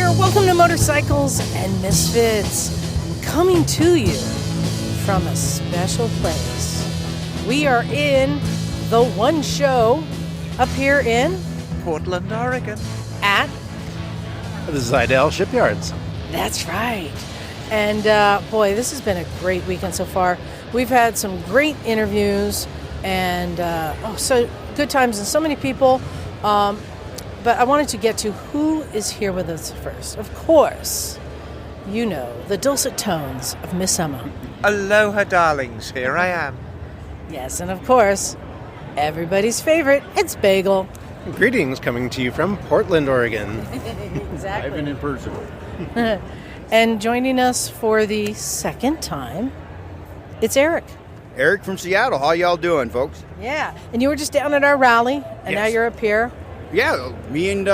there. Welcome to Motorcycles and Misfits. Coming to you from a special place. We are in the one show up here in Portland, Oregon. At the Zidell Shipyards. That's right. And boy, this has been a great weekend so far. We've had some great interviews and so good times and so many people. But I wanted to get to who is here with us first. Of course, you know, the dulcet tones of Miss Emma. Aloha, darlings. Here I am. Yes, and of course, everybody's favorite, it's Bagel. Greetings, coming to you from Portland, Oregon. Exactly. I've been in person. And joining us for the second time, it's Eric. Eric from Seattle. How y'all doing, folks? Yeah, and you were just down at our rally, and now Yes. you're up here. Yeah, me and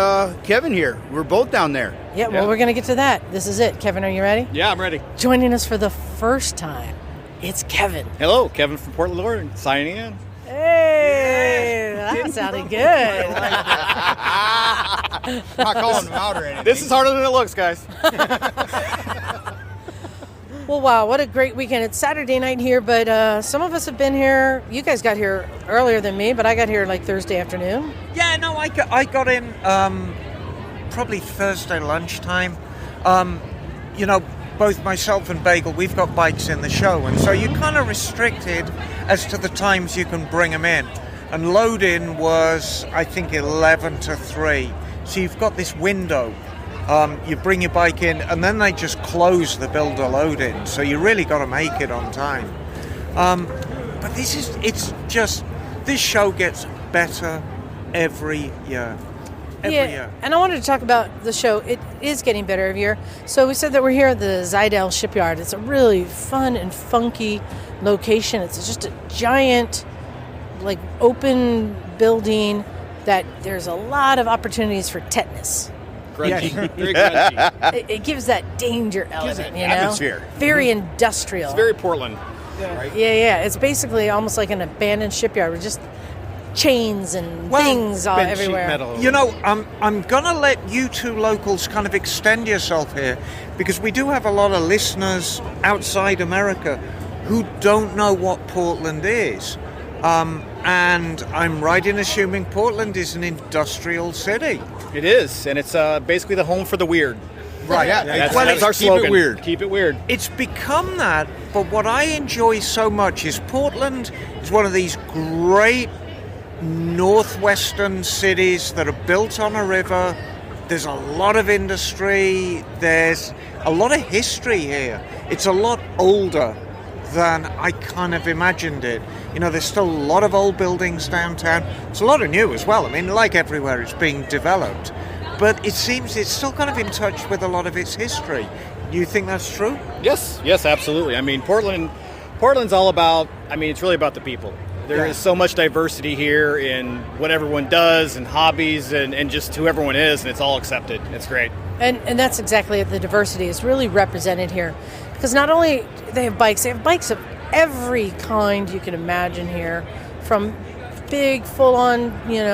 Kevin here. We're both down there. Yeah, well, we're going to get to that. This is it. Kevin, are you ready? Yeah, I'm ready. Joining us for the first time, it's Kevin. Hello, Kevin from Portland, Oregon, signing in. Hey, that sounded good. Not calling them out or anything. This is harder than it looks, guys. Well, wow, what a great weekend. It's Saturday night here, but some of us have been here. You guys got here earlier than me, but I got here like Thursday afternoon. Yeah, no, I got in probably Thursday lunchtime. You know, both myself and Bagel, we've got bikes in the show, and so you're kind of restricted as to the times you can bring them in. And load-in was, I think, 11 to 3. So you've got this window. You bring your bike in, and then they just close the builder load-in. So you really got to make it on time. But this show gets better every year. Every year. And I wanted to talk about the show. It is getting better every year. So we said that we're here at the Zidell Shipyard. It's a really fun and funky location. It's just a giant, like, open building that there's a lot of opportunities for tetanus. Grungy. Very grungy. It gives that danger element, you know? atmosphere. Very industrial. It's very Portland. Yeah. It's basically almost like an abandoned shipyard with just chains and things all Bent sheet everywhere. metal. You know, I'm going to let you two locals kind of extend yourself here, because we do have a lot of listeners outside America who don't know what Portland is. And I'm right in assuming Portland is an industrial city. It is, and it's basically the home for the weird. Right. Yeah, That's, Well, that's our keep it slogan. weird. Keep it weird. It's become that, but what I enjoy so much is Portland is one of these great northwestern cities that are built on a river. There's a lot of industry. There's a lot of history here. It's a lot older than I kind of imagined it. You know, there's still a lot of old buildings downtown. It's a lot of new as well. I mean, like everywhere, it's being developed. But it seems it's still kind of in touch with a lot of its history. Do you think that's true? Yes, absolutely. I mean, Portland's all about, it's really about the people. There is so much diversity here in what everyone does and hobbies and just who everyone is, and it's all accepted. It's great. And that's exactly it. The diversity is really represented here. Because not only they have bikes of every kind you can imagine here. From big, full-on,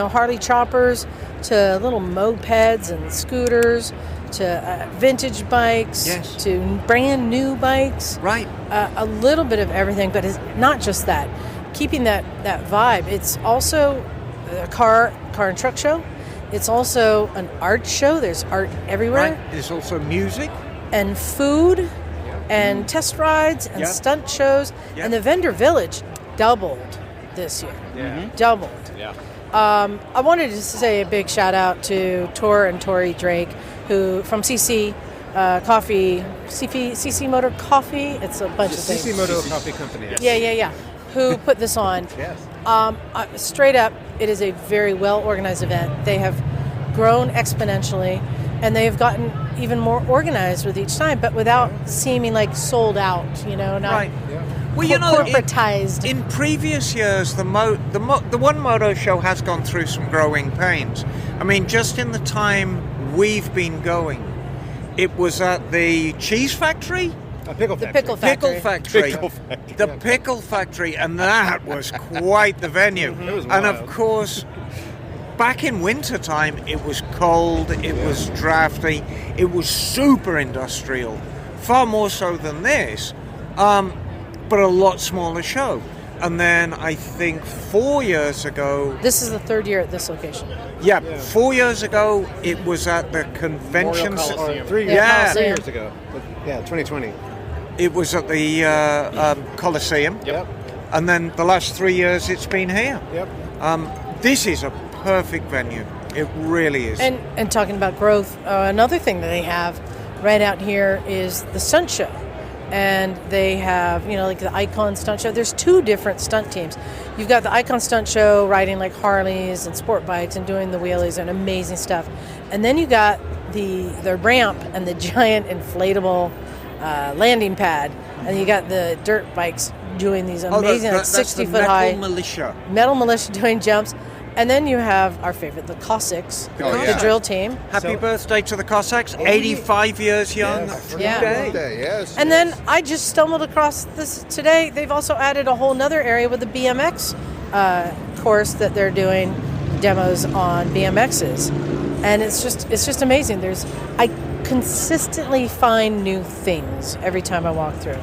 Harley choppers to little mopeds and scooters to vintage bikes, Yes. to brand new bikes. Right. A little bit of everything, but it's not just that. Keeping that vibe. It's also a car and truck show. It's also an art show. There's art everywhere. Right. There's also music. And food and test rides and stunt shows. And the vendor village doubled this year. Yeah. Doubled. Yeah. I wanted to say a big shout out to Tor and Tori Drake, who from CC Coffee, CC Motor Coffee. It's a bunch of things. CC Moto Coffee Company. Yeah. Who put this on? Yes. Straight up, it is a very well organized event. They have grown exponentially, and they have gotten even more organized with each time, but without seeming like sold out. Not Right. Well, corporatized. In previous years, the One Moto Show has gone through some growing pains. I mean, just in the time we've been going, it was at the cheese factory. Pickle the Factory. pickle factory. The pickle factory, and that was quite the venue. It was And wild. of course, back in winter time, it was cold, it was drafty, it was super industrial, far more so than this, but a lot smaller show. And then I think 4 years ago... This is the third year at this location. Yeah, 4 years ago, it was at the convention... Coliseum. 3 years, Yeah. 3 years ago. Yeah, 2020. It was at the Coliseum. Yep. And then the last 3 years, it's been here. Yep. This is a perfect venue. It really is. And talking about growth, another thing that they have right out here is the stunt show. And they have, like the Icon Stunt Show. There's 2 different stunt teams. You've got the Icon Stunt Show riding like Harleys and sport bikes and doing the wheelies and amazing stuff. And then you got the ramp and the giant inflatable landing pad. And you got the dirt bikes doing these amazing, like 60-foot high. Metal Militia doing jumps. And then you have our favorite, the Cossacks, the drill team. Happy birthday to the Cossacks. 85 years young today. Yes. And then I just stumbled across this today. They've also added a whole nother area with the BMX course that they're doing demos on BMXs. And it's just amazing. I consistently find new things every time I walk through.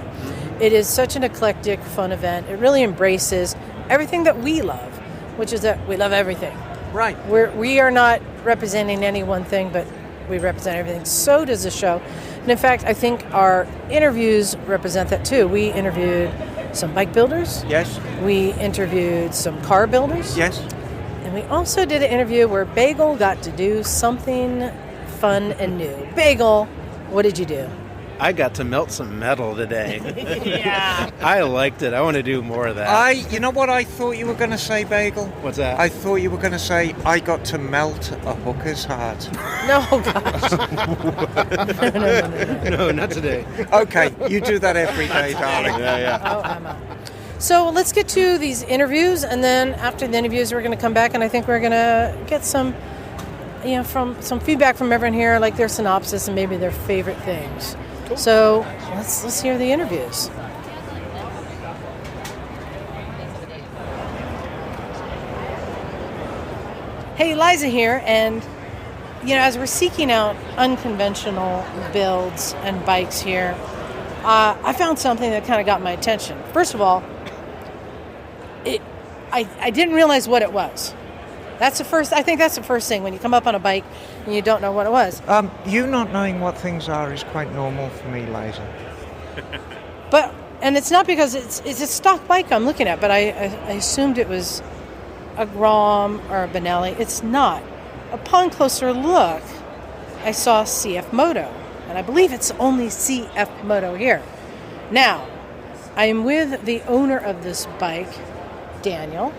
It is such an eclectic, fun event. It really embraces everything that we love, which is that we love everything. Right. We are not representing any one thing, but we represent everything. So does the show. And in fact, I think our interviews represent that too. We interviewed some bike builders. Yes. We interviewed some car builders. Yes. And we also did an interview where Bagel got to do something fun and new. Bagel, what did you do? I got to melt some metal today. Yeah. I liked it. I want to do more of that. You know what I thought you were going to say, Bagel? What's that? I thought you were going to say, I got to melt a hooker's heart. No, gosh. No, not today. Okay, you do that every day, darling. Oh, I'm out. So let's get to these interviews, and then after the interviews, we're going to come back, and I think we're going to get some, from some feedback from everyone here, like their synopsis and maybe their favorite things. Cool. So let's hear the interviews. Hey, Liza here, and as we're seeking out unconventional builds and bikes here, I found something that kind of got my attention. First of all, I didn't realize what it was. I think that's the first thing when you come up on a bike and you don't know what it was. You not knowing what things are is quite normal for me, Liza. And it's not because it's a stock bike I'm looking at, but I assumed it was a Grom or a Benelli. It's not. Upon closer look, I saw CF Moto, and I believe it's only CF Moto here. Now, I am with the owner of this bike, Daniel,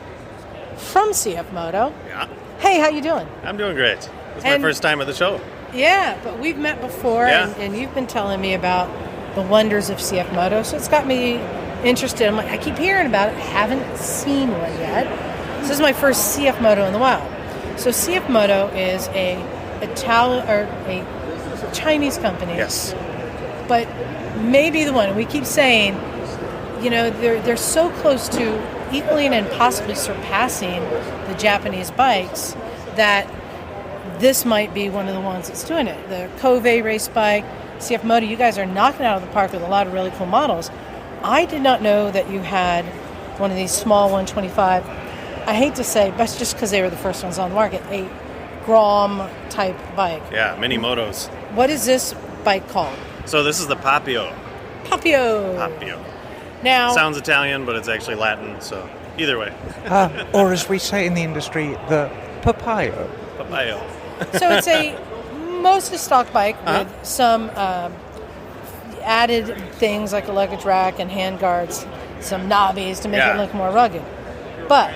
from CF Moto. Yeah. Hey, how you doing? I'm doing great. It's my first time at the show. Yeah, but we've met before, Yeah. and you've been telling me about the wonders of CF Moto, so it's got me interested. I'm like, I keep hearing about it, haven't seen one yet. This is my first CF Moto in the wild. So CF Moto is a Chinese company. Yes. But maybe the one. We keep saying, they're so close to equaling and possibly surpassing the Japanese bikes that this might be one of the ones that's doing it. The Cove race bike, CF Moto, you guys are knocking it out of the park with a lot of really cool models. I did not know that you had one of these small 125. I hate to say, but it's just because they were the first ones on the market, a Grom type bike. Yeah, mini motos. What is this bike called? So this is the Papio. Papio. Papio. Now, Sounds Italian, but it's actually Latin, so either way. Or as we say in the industry, the papaya. Papio. so it's a mostly stock bike with some added things like a luggage rack and hand guards, some knobbies to make it look more rugged. But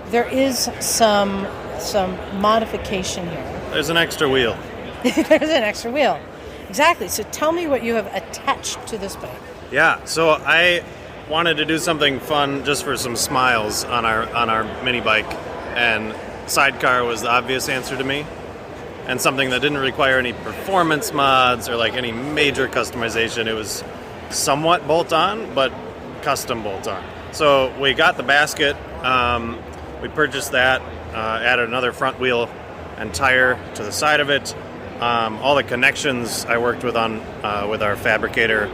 there is some modification here. There's an extra wheel. There's an extra wheel. Exactly. So tell me what you have attached to this bike. Yeah, so I wanted to do something fun just for some smiles on our mini bike, and sidecar was the obvious answer to me, and something that didn't require any performance mods or like any major customization. It was somewhat bolt-on, but custom bolt-on. So we got the basket, we purchased that, added another front wheel and tire to the side of it. All the connections I worked with with our fabricator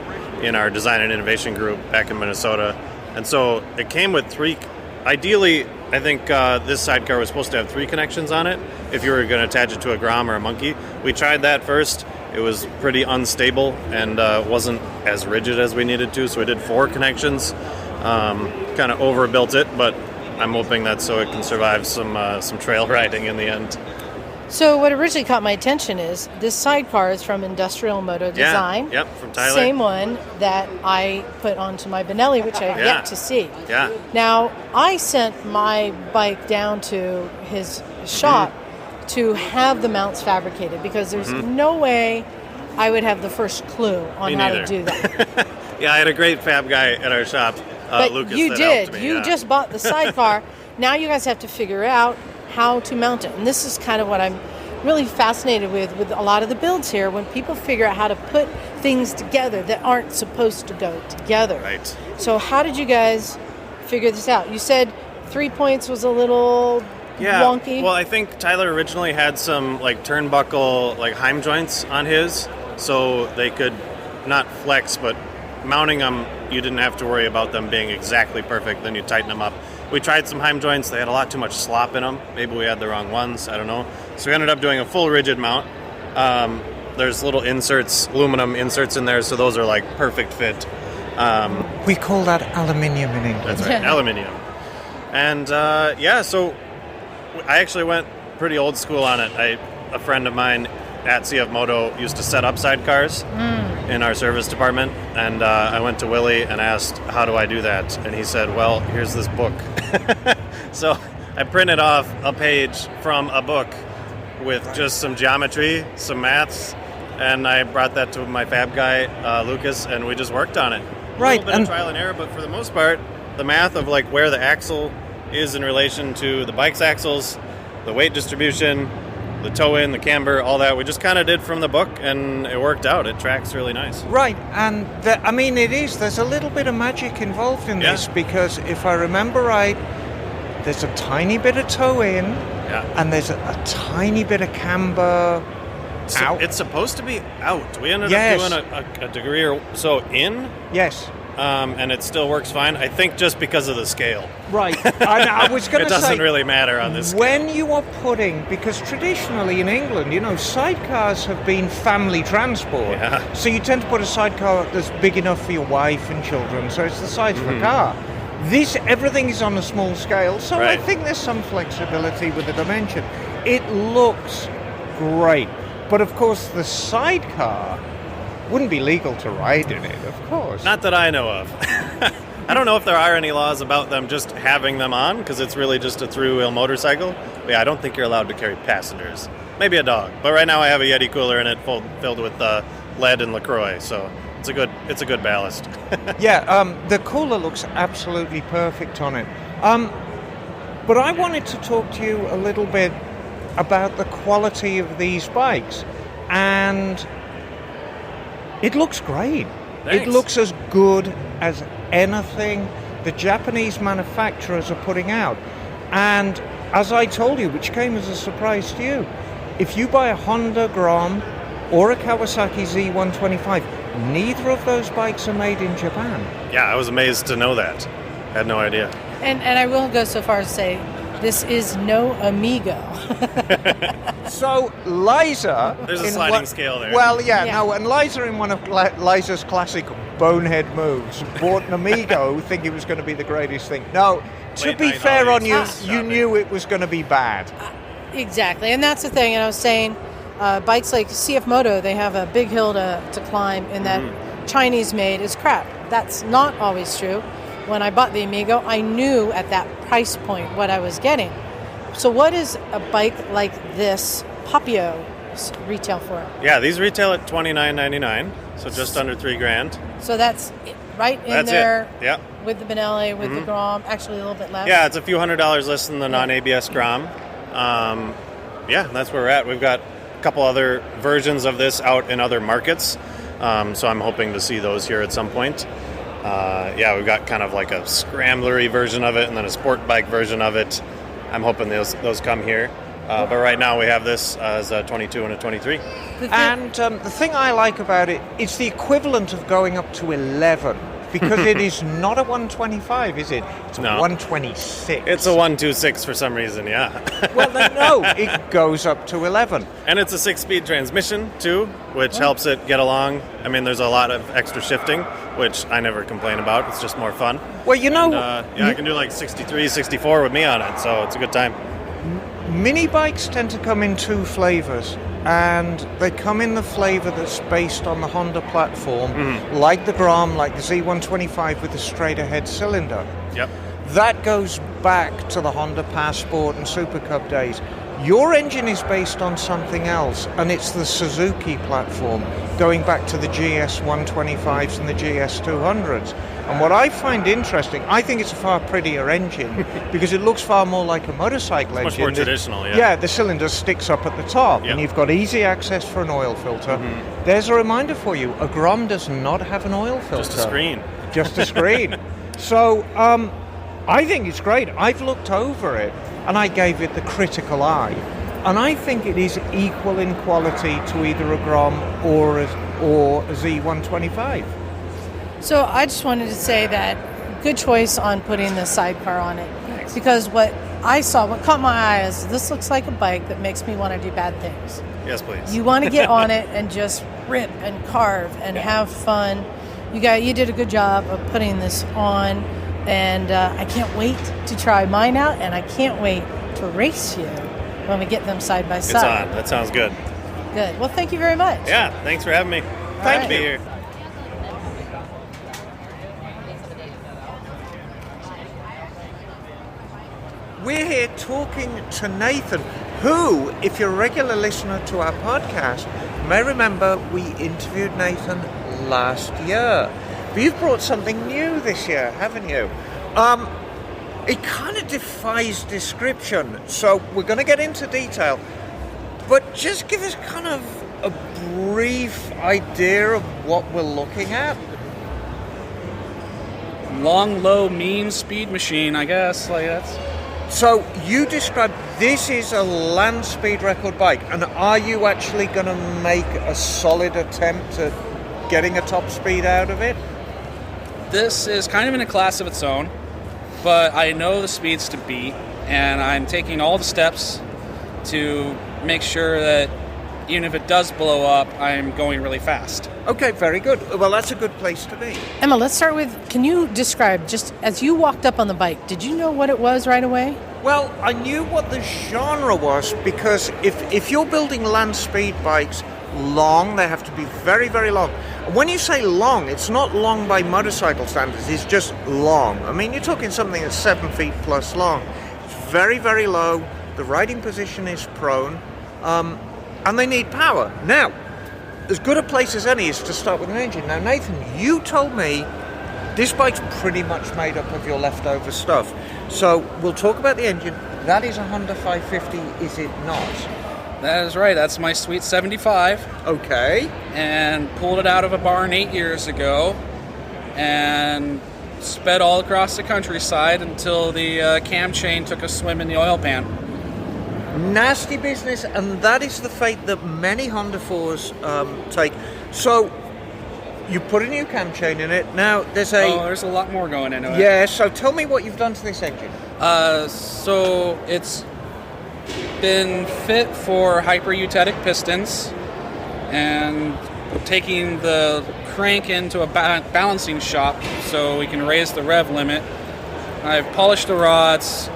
in our design and innovation group back in Minnesota. And so it came with three. Ideally, I think this sidecar was supposed to have 3 connections on it if you were going to attach it to a Grom or a Monkey. We tried that first. It was pretty unstable and wasn't as rigid as we needed to, so we did 4 connections. Kind of overbuilt it, but I'm hoping that so it can survive some trail riding in the end. So what originally caught my attention is this sidecar is from Industrial Moto Design. Yep, from Tyler. Same one that I put onto my Benelli, which I've yet to see. Yeah. Now, I sent my bike down to his shop to have the mounts fabricated because there's no way I would have the first clue on how to do that. Yeah, I had a great fab guy at our shop, But Lucas. you that did. helped me, You yeah. just bought the sidecar. Now you guys have to figure out how to mount it. And this is kind of what I'm really fascinated with a lot of the builds here, when people figure out how to put things together that aren't supposed to go together. Right. So how did you guys figure this out? You said 3 points was a little wonky. Well, I think Tyler originally had some like turnbuckle like Heim joints on his, so they could not flex, but mounting them, you didn't have to worry about them being exactly perfect. Then you tighten them up. We tried some Heim joints. They had a lot too much slop in them. Maybe we had the wrong ones. I don't know. So we ended up doing a full rigid mount. There's little inserts, aluminum inserts in there, so those are like perfect fit. We call that aluminium in England. That's right, aluminium. And so I actually went pretty old school on it. A friend of mine at CF Moto used to set up sidecars in our service department, and I went to Willie and asked, how do I do that? And he said, well, here's this book. So I printed off a page from a book with just some geometry, some maths, and I brought that to my fab guy, Lucas, and we just worked on it. Right. A little bit of trial and error, but for the most part, the math of like where the axle is in relation to the bike's axles, the weight distribution, the toe-in, the camber, all that, we just kind of did from the book, and it worked out. It tracks really nice. Right, and there's a little bit of magic involved in this, because if I remember right, there's a tiny bit of toe-in, and there's a tiny bit of camber out. It's supposed to be out. We ended up doing a degree or so in. Yes. And it still works fine. I think just because of the scale. Right. I was going to say... It doesn't really matter on this scale. When you are putting... Because traditionally in England, sidecars have been family transport. Yeah. So you tend to put a sidecar that's big enough for your wife and children, so it's the size of a car. Everything is on a small scale, so I think there's some flexibility with the dimension. It looks great. But of course, the sidecar wouldn't be legal to ride in it, of course. Not that I know of. I don't know if there are any laws about them just having them on, because it's really just a through-wheel motorcycle. But yeah, I don't think you're allowed to carry passengers. Maybe a dog. But right now I have a Yeti cooler in it filled with lead and LaCroix, so it's a good ballast. The cooler looks absolutely perfect on it. But I wanted to talk to you a little bit about the quality of these bikes, and it looks great. Thanks. It looks as good as anything the Japanese manufacturers are putting out. And as I told you, which came as a surprise to you, if you buy a Honda Grom or a Kawasaki Z125, neither of those bikes are made in Japan. Yeah, I was amazed to know that. I had no idea. And I will go so far as to say, this is no Amigo. So Liza... There's a sliding scale there. Well, and Liza, in one of Liza's classic bonehead moves, bought an Amigo thinking it was going to be the greatest thing. No, to Late be night fair on you, holidays. you knew it was going to be bad. Exactly, and that's the thing. And I was saying, bikes like CF Moto, they have a big hill to climb, and that Chinese-made is crap. That's not always true. When I bought the Amigo, I knew at that price point what I was getting. So what is a bike like this, Papio, retail for? Yeah, these retail at $29.99, so just under $3,000. So that's right in That's there it. Yeah. with the Benelli, with the Grom, actually a little bit less. Yeah, it's a few $100s less than the non-ABS Grom. That's where we're at. We've got a couple other versions of this out in other markets, so I'm hoping to see those here at some point. We've got kind of like a scramblery version of it and then a sport bike version of it. I'm hoping those come here. But right now we have this as a 22 and a 23. And the thing I like about it, it's the equivalent of going up to 11, because it is not a 125, is it? It's a 126. It's a 126 for some reason, yeah. Well, no, it goes up to 11. And it's a 6-speed transmission, too, which helps it get along. I mean, there's a lot of extra shifting, which I never complain about. It's just more fun. Well, you know... I can do like 63, 64 with me on it, so it's a good time. Mini bikes tend to come in two flavors, and they come in the flavor that's based on the Honda platform, like the Grom, like the Z125 with the straight ahead cylinder. Yep. That goes back to the Honda Passport and Super Cub days. Your engine is based on something else, and it's the Suzuki platform, going back to the GS 125s and the GS 200s. And what I find interesting, I think it's a far prettier engine because it looks far more like a motorcycle engine. Much more traditional, yeah. Yeah, the cylinder sticks up at the top, Yep. and you've got easy access for an oil filter. There's a reminder for you, a Grom does not have an oil filter. Just a screen. Just a screen. So, I think it's great. I've looked over it, and I gave it the critical eye. And I think it is equal in quality to either a Grom or a Z125. So I just wanted to say that good choice on putting the sidecar on it. Thanks. Because what caught my eye is this looks like a bike that makes me want to do bad things. Yes, please. You want to get on it and just rip and carve and have fun. You did a good job of putting this on, and I can't wait to try mine out, and I can't wait to race you when we get them side by side. It's on. That sounds good. Good. Well, thank you very much. Yeah, thanks for having me. Thank Good to be you. here. We're here talking to Nathan, who, if you're a regular listener to our podcast, may remember we interviewed Nathan last year. But you've brought something new this year, haven't you? It kind of defies description, so we're going to get into detail. But just give us kind of a brief idea of what we're looking at. Long, low, mean speed machine, I guess. Like that's. So you described this is a land speed record bike, and are you actually going to make a solid attempt at getting a top speed out of it? This is kind of in a class of its own, but I know the speeds to beat, and I'm taking all the steps to make sure that even if it does blow up, I'm going really fast. Okay, very good. Well, that's a good place to be. Emma, let's start with, can you describe, just as you walked up on the bike, did you know what it was right away? Well, I knew what the genre was because if you're building land speed bikes long, they have to be very, very long. When you say long, it's not long by motorcycle standards, it's just long. I mean, you're talking something that's 7 feet plus long. It's very, very low. The riding position is prone. And they need power. Now, as good a place as any is to start with an engine. Now, Nathan, you told me this bike's pretty much made up of your leftover stuff. So we'll talk about the engine. That is a Honda 550, is it not? That is right. That's my sweet 75. Okay. And pulled it out of a barn 8 years ago and sped all across the countryside until the cam chain took a swim in the oil pan. Nasty business, and that is the fate that many Honda 4s take. So you put a new cam chain in it. Now there's there's a lot more going into it. Yeah, so tell me what you've done to this engine. So it's been fit for hyper-eutetic pistons and taking the crank into a balancing shop so we can raise the rev limit. I've polished the rods.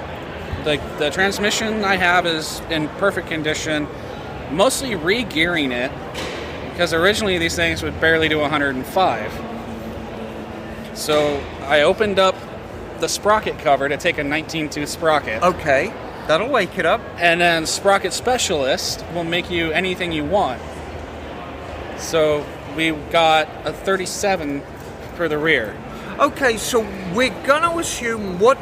The transmission I have is in perfect condition, mostly re-gearing it, because originally these things would barely do 105. So I opened up the sprocket cover to take a 19-tooth sprocket. Okay, that'll wake it up. And then Sprocket Specialist will make you anything you want. So we got a 37 for the rear. Okay, so we're going to assume what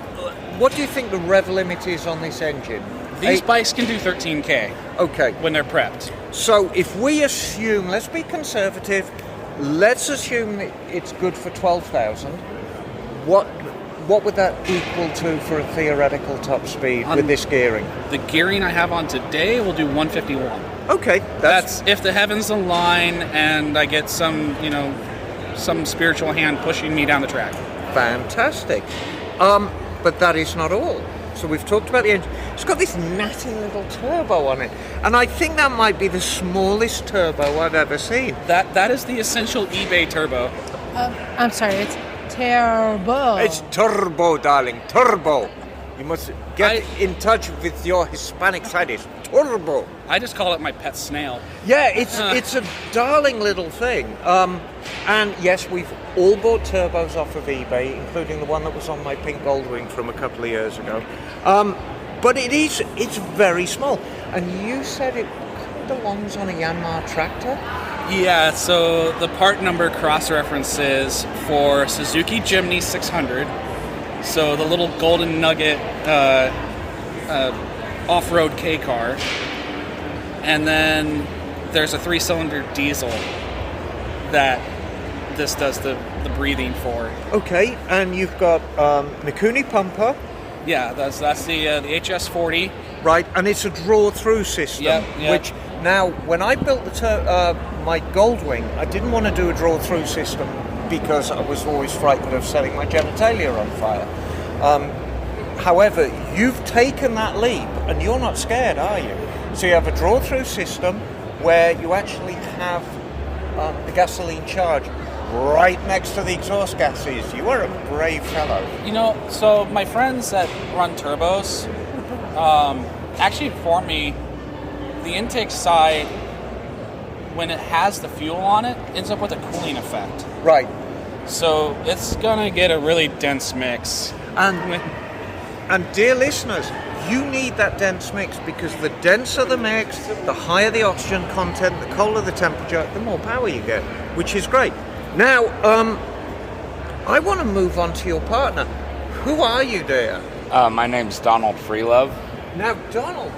do you think the rev limit is on this engine? These bikes can do 13K. Okay. When they're prepped. So if we assume, let's be conservative, let's assume that it's good for 12,000. what would that equal to for a theoretical top speed with this gearing? The gearing I have on today will do 151. Okay, That's if the heavens align and I get some, some spiritual hand pushing me down the track. fantastic. But that is not all. So we've talked about the engine. It's got this natty little turbo on it, and I think that might be the smallest turbo I've ever seen. That is the essential eBay turbo. I'm sorry, it's turbo. It's turbo, darling, turbo. You must get in touch with your Hispanic side. It's turbo. I just call it my pet snail. Yeah, it's a darling little thing. And yes, we've all bought turbos off of eBay, including the one that was on my pink Goldwing from a couple of years ago. But it's very small. And you said it belongs on a Yanmar tractor? Yeah, so the part number cross-reference is for Suzuki Jimny 600. So the little golden nugget off-road K car. And then there's a 3-cylinder diesel that this does the breathing for. Okay, and you've got Mikuni pumper. Yeah, that's the HS40. Right, and it's a draw-through system, Yep. which now, when I built my Goldwing, I didn't want to do a draw-through system because I was always frightened of setting my genitalia on fire. However, you've taken that leap, and you're not scared, are you? So you have a draw-through system where you actually have the gasoline charge right next to the exhaust gases. You are a brave fellow. So my friends that run turbos actually informed me the intake side, when it has the fuel on it, ends up with a cooling effect. Right. So it's going to get a really dense mix. And dear listeners, you need that dense mix, because the denser the mix, the higher the oxygen content, the colder the temperature, the more power you get, which is great. Now, I want to move on to your partner. Who are you, dear? My name's Donald Freelove. Now, Donald,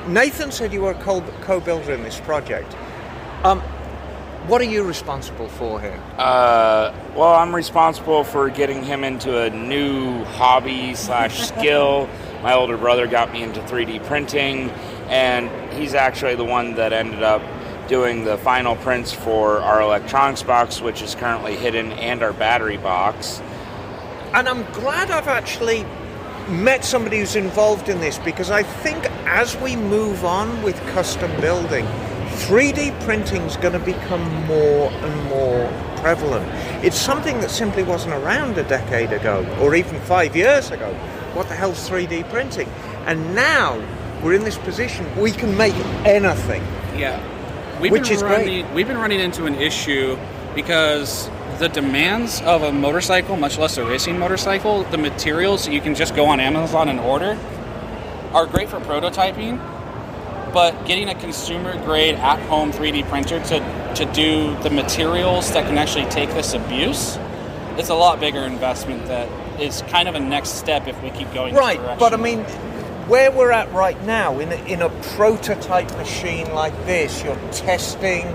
Nathan said you were a co-builder in this project. What are you responsible for here? Well, I'm responsible for getting him into a new hobby / skill. My older brother got me into 3D printing, and he's actually the one that ended up doing the final prints for our electronics box, which is currently hidden, and our battery box. And I'm glad I've actually met somebody who's involved in this, because I think as we move on with custom building, 3D printing is going to become more and more prevalent. It's something that simply wasn't around a decade ago, or even 5 years ago. What the hell's 3D printing? And now we're in this position, we can make anything. Yeah. Which is great. We've been running into an issue because the demands of a motorcycle, much less a racing motorcycle, the materials that you can just go on Amazon and order are great for prototyping, but getting a consumer-grade at-home 3D printer to do the materials that can actually take this abuse, it's a lot bigger investment that is kind of a next step if we keep going Right, this direction. but I mean, where we're at right now, in a prototype machine like this, you're testing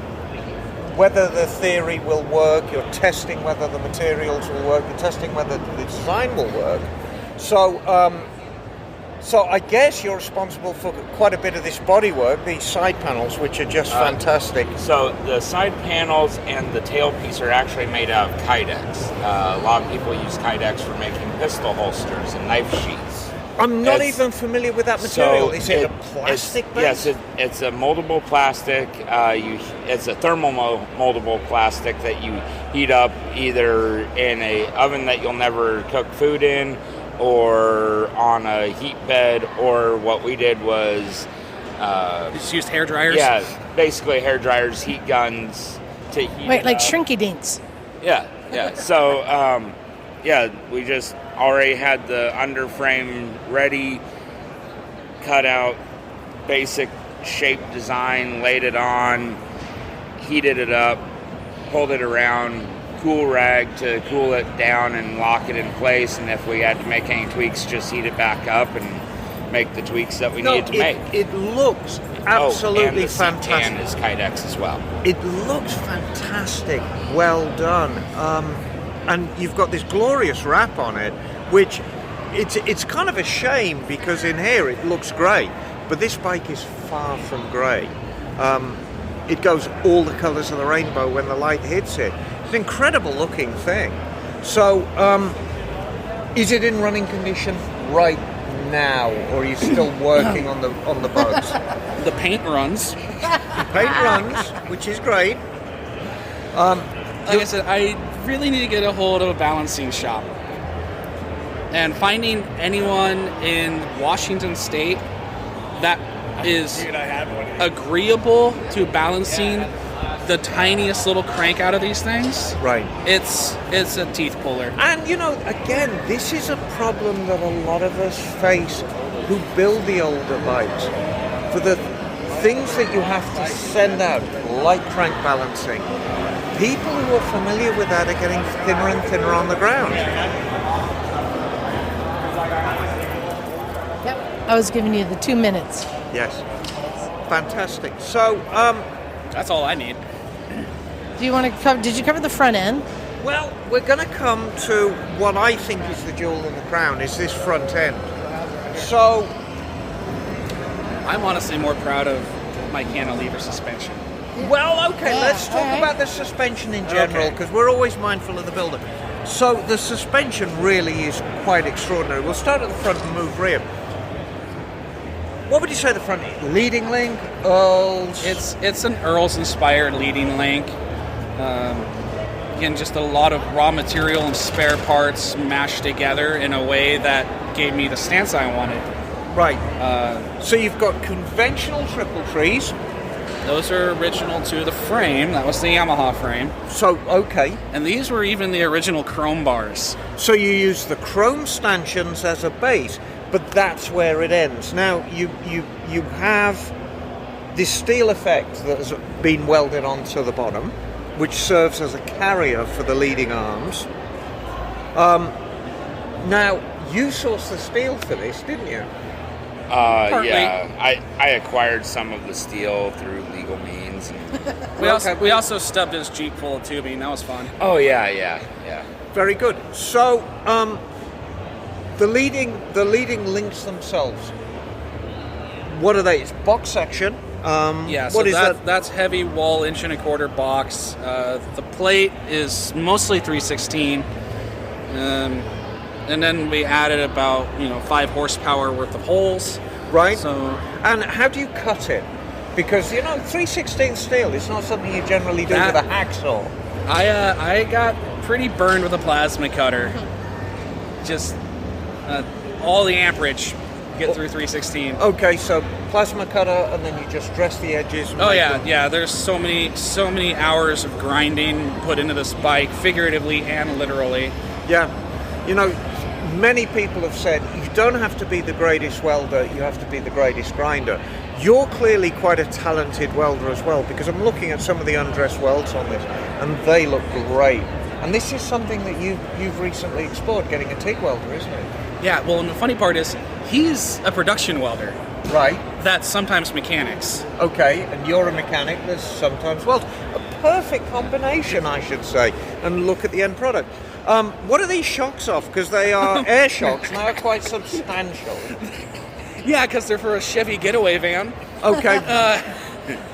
whether the theory will work, you're testing whether the materials will work, you're testing whether the design will work. So I guess you're responsible for quite a bit of this bodywork, these side panels, which are just fantastic. So the side panels and the tailpiece are actually made out of Kydex. A lot of people use Kydex for making pistol holsters and knife sheaths. I'm not even familiar with that material. So is it a plastic base? Yes, it's a moldable plastic. It's a thermal moldable plastic that you heat up either in a oven that you'll never cook food in, or on a heat bed, or what we did was just used hair dryers. Yeah, basically hair dryers, heat guns to heat. Wait, it like up. shrinky dinks. Yeah. So we just already had the underframe ready, cut out basic shape design, laid it on, heated it up, pulled it around, cool rag to cool it down and lock it in place, and if we had to make any tweaks, just heat it back up and make the tweaks that we needed to make. It looks absolutely and the fantastic. Can is Kydex as well. It looks fantastic. Well done. And you've got this glorious wrap on it, which it's kind of a shame because in here it looks great, but this bike is far from grey. It goes all the colours of the rainbow when the light hits it. It's an incredible looking thing. So, is it in running condition right now, or are you still working on the bugs? The paint runs. The paint runs, which is great. Like I said, I really need to get a hold of a balancing shop. And finding anyone in Washington State that is agreeable to balancing the tiniest little crank out of these things. Right. It's a teeth puller. And, again, this is a problem that a lot of us face who build the older bikes. For the things that you have to send out, like crank balancing, people who are familiar with that are getting thinner and thinner on the ground. Yep. I was giving you the 2 minutes. Yes. Fantastic. So, that's all I need. Do you want to cover? Did you cover the front end? Well, we're going to come to what I think is the jewel in the crown, is this front end. So, I'm honestly more proud of my cantilever suspension. well, okay, Yeah, let's talk all right. about the suspension in general, Okay. because we're always mindful of the builder. So, the suspension really is quite extraordinary. We'll start at the front and move rear. What would you say the front is? Leading link, Earls? It's an Earls inspired leading link. Again, just a lot of raw material and spare parts mashed together in a way that gave me the stance I wanted. Right. So you've got conventional triple trees. Those are original to the frame. That was the Yamaha frame. So, okay. And these were even the original chrome bars. So you use the chrome stanchions as a base, but that's where it ends. Now, you have this steel effect that has been welded onto the bottom, which serves as a carrier for the leading arms. Now, you sourced the steel for this, didn't you? Partly. Yeah, I acquired some of the steel through legal means. And We also stubbed his Jeep full of tubing. That was fun. oh yeah. Very good. So, the leading links themselves, what are they? It's box section. Yeah, so what is that? that's heavy wall 1.25" box. The plate is mostly 316. And then we added about 5 horsepower worth of holes. Right. So And how do you cut it? Because 3/16 steel is not something you generally do That- with a hacksaw. I got pretty burned with a plasma cutter. Just all the amperage get through 316. Okay, so plasma cutter, and then you just dress the edges. And Oh make yeah, them- yeah. There's so many hours of grinding put into this bike, figuratively and literally. Yeah. Many people have said you don't have to be the greatest welder, you have to be the greatest grinder. You're clearly quite a talented welder as well, because I'm looking at some of the undressed welds on this, and they look great. And this is something that you've recently explored, getting a TIG welder, isn't it? Yeah. Well, and the funny part is, he's a production welder. Right. That's sometimes mechanics. Okay, and you're a mechanic that's sometimes weld. A perfect combination, I should say. And look at the end product. What are these shocks off? Because they are air shocks, and they're quite substantial. Yeah, because they're for a Chevy getaway van. Okay.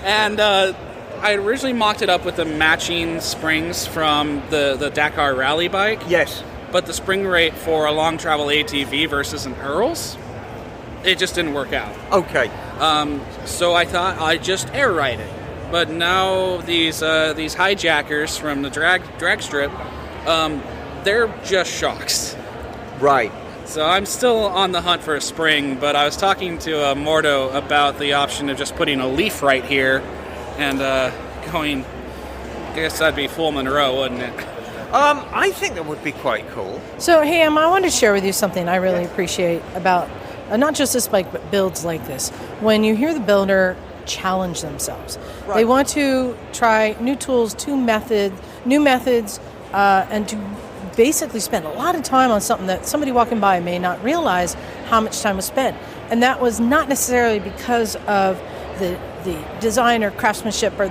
And I originally mocked it up with the matching springs from the Dakar rally bike. Yes. But the spring rate for a long travel ATV versus an Earls, it just didn't work out. Okay. So I thought I'd just air ride it. But now these hijackers from the drag strip, they're just shocks. Right. So I'm still on the hunt for a spring, but I was talking to Mordo about the option of just putting a leaf right here and going, I guess that'd be full Monroe, wouldn't it? I think that would be quite cool. So, Ham, I want to share with you something I really appreciate about not just this bike, but builds like this. When you hear the builder challenge themselves, they want to try new tools, new methods, and to basically spend a lot of time on something that somebody walking by may not realize how much time was spent. And that was not necessarily because of the design or craftsmanship or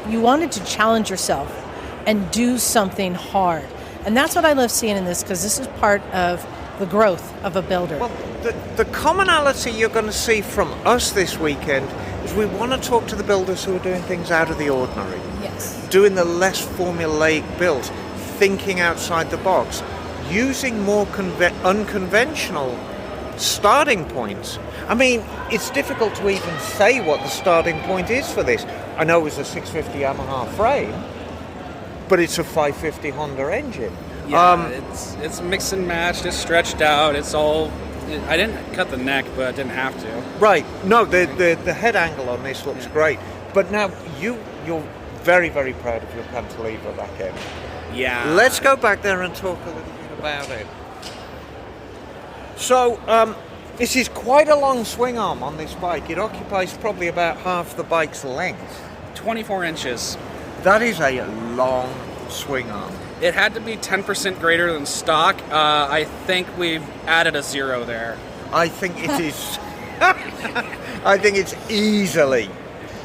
you wanted to challenge yourself and do something hard. And that's what I love seeing in this, because this is part of the growth of a builder. Well, the commonality you're going to see from us this weekend is we want to talk to the builders who are doing things out of the ordinary. Yes. Doing the less formulaic build, thinking outside the box, using more unconventional starting points. I mean, it's difficult to even say what the starting point is for this. I know it was a 650 Yamaha frame, but it's a 550 Honda engine. Yeah, it's mix and matched. It's stretched out. It's all. I didn't cut the neck, but I didn't have to. Right. No, the head angle on this looks great. But now you're very, very proud of your cantilever back end. Yeah. Let's go back there and talk a little bit about it. So, this is quite a long swing arm on this bike. It occupies probably about half the bike's length. 24 inches. That is a long swing arm. It had to be 10% greater than stock. I think we've added a 0 there. I think it is. I think it's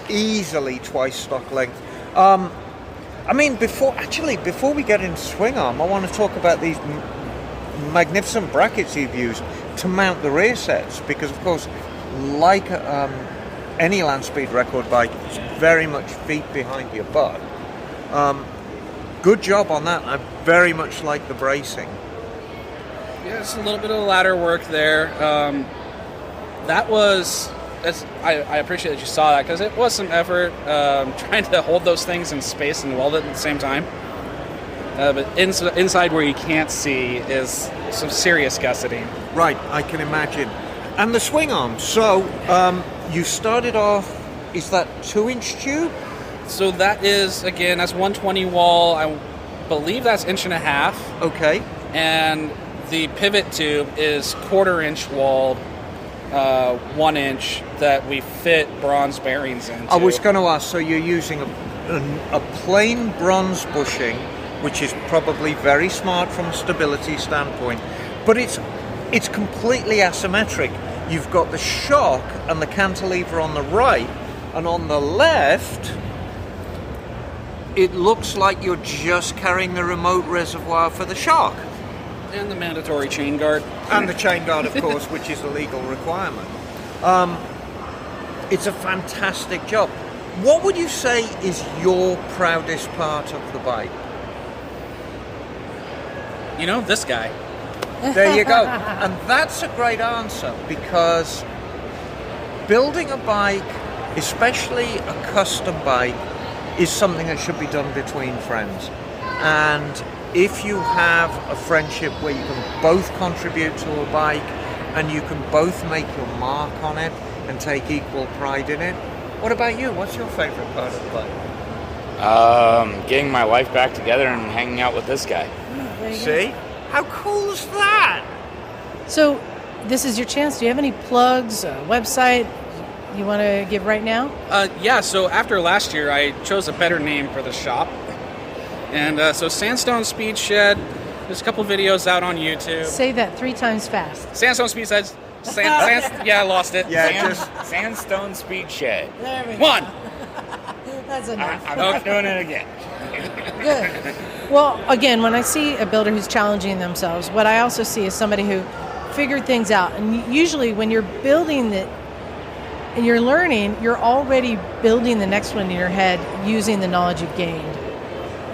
easily twice stock length. I mean, before we get into swing arm, I want to talk about these magnificent brackets you've used to mount the rear sets, because of course, like any land speed record bike, it's very much feet behind your butt. Good job on that. I very much like the bracing. Yeah, it's a little bit of ladder work there. That was... I appreciate that you saw that, because it was some effort trying to hold those things in space and weld it at the same time. But inside where you can't see is some serious gusseting. Right, I can imagine. And the swing arm. So you started off, is that 2-inch tube? So that is, again, that's 120 wall. I believe that's 1.5 inches. Okay. And the pivot tube is 1/4 inch walled, 1 inch that we fit bronze bearings into. I was going to ask, so you're using a plain bronze bushing, which is probably very smart from a stability standpoint, but it's completely asymmetric. You've got the shock and the cantilever on the right, and on the left, it looks like you're just carrying the remote reservoir for the shock. And the mandatory chain guard. And the chain guard, of course, which is a legal requirement. It's a fantastic job. What would you say is your proudest part of the bike? You know, this guy. There you go. And that's a great answer, because building a bike, especially a custom bike, is something that should be done between friends. And if you have a friendship where you can both contribute to a bike and you can both make your mark on it and take equal pride in it. What about you? What's your favorite part of the bike? Getting my wife back together and hanging out with this guy. See? How cool is that? So this is your chance. Do you have any plugs, a website you want to give right now? Yeah, so after last year, I chose a better name for the shop. And so Sandstone Speed Shed, there's a couple videos out on YouTube. Say that 3 times fast. Sandstone Speed Shed, yeah, I lost it. Yeah, Sandstone Speed Shed. There we go. 1. That's enough. I'm not doing it again. Good. Well, again, when I see a builder who's challenging themselves, what I also see is somebody who figured things out. And usually when you're building it and you're learning, you're already building the next one in your head using the knowledge you've gained.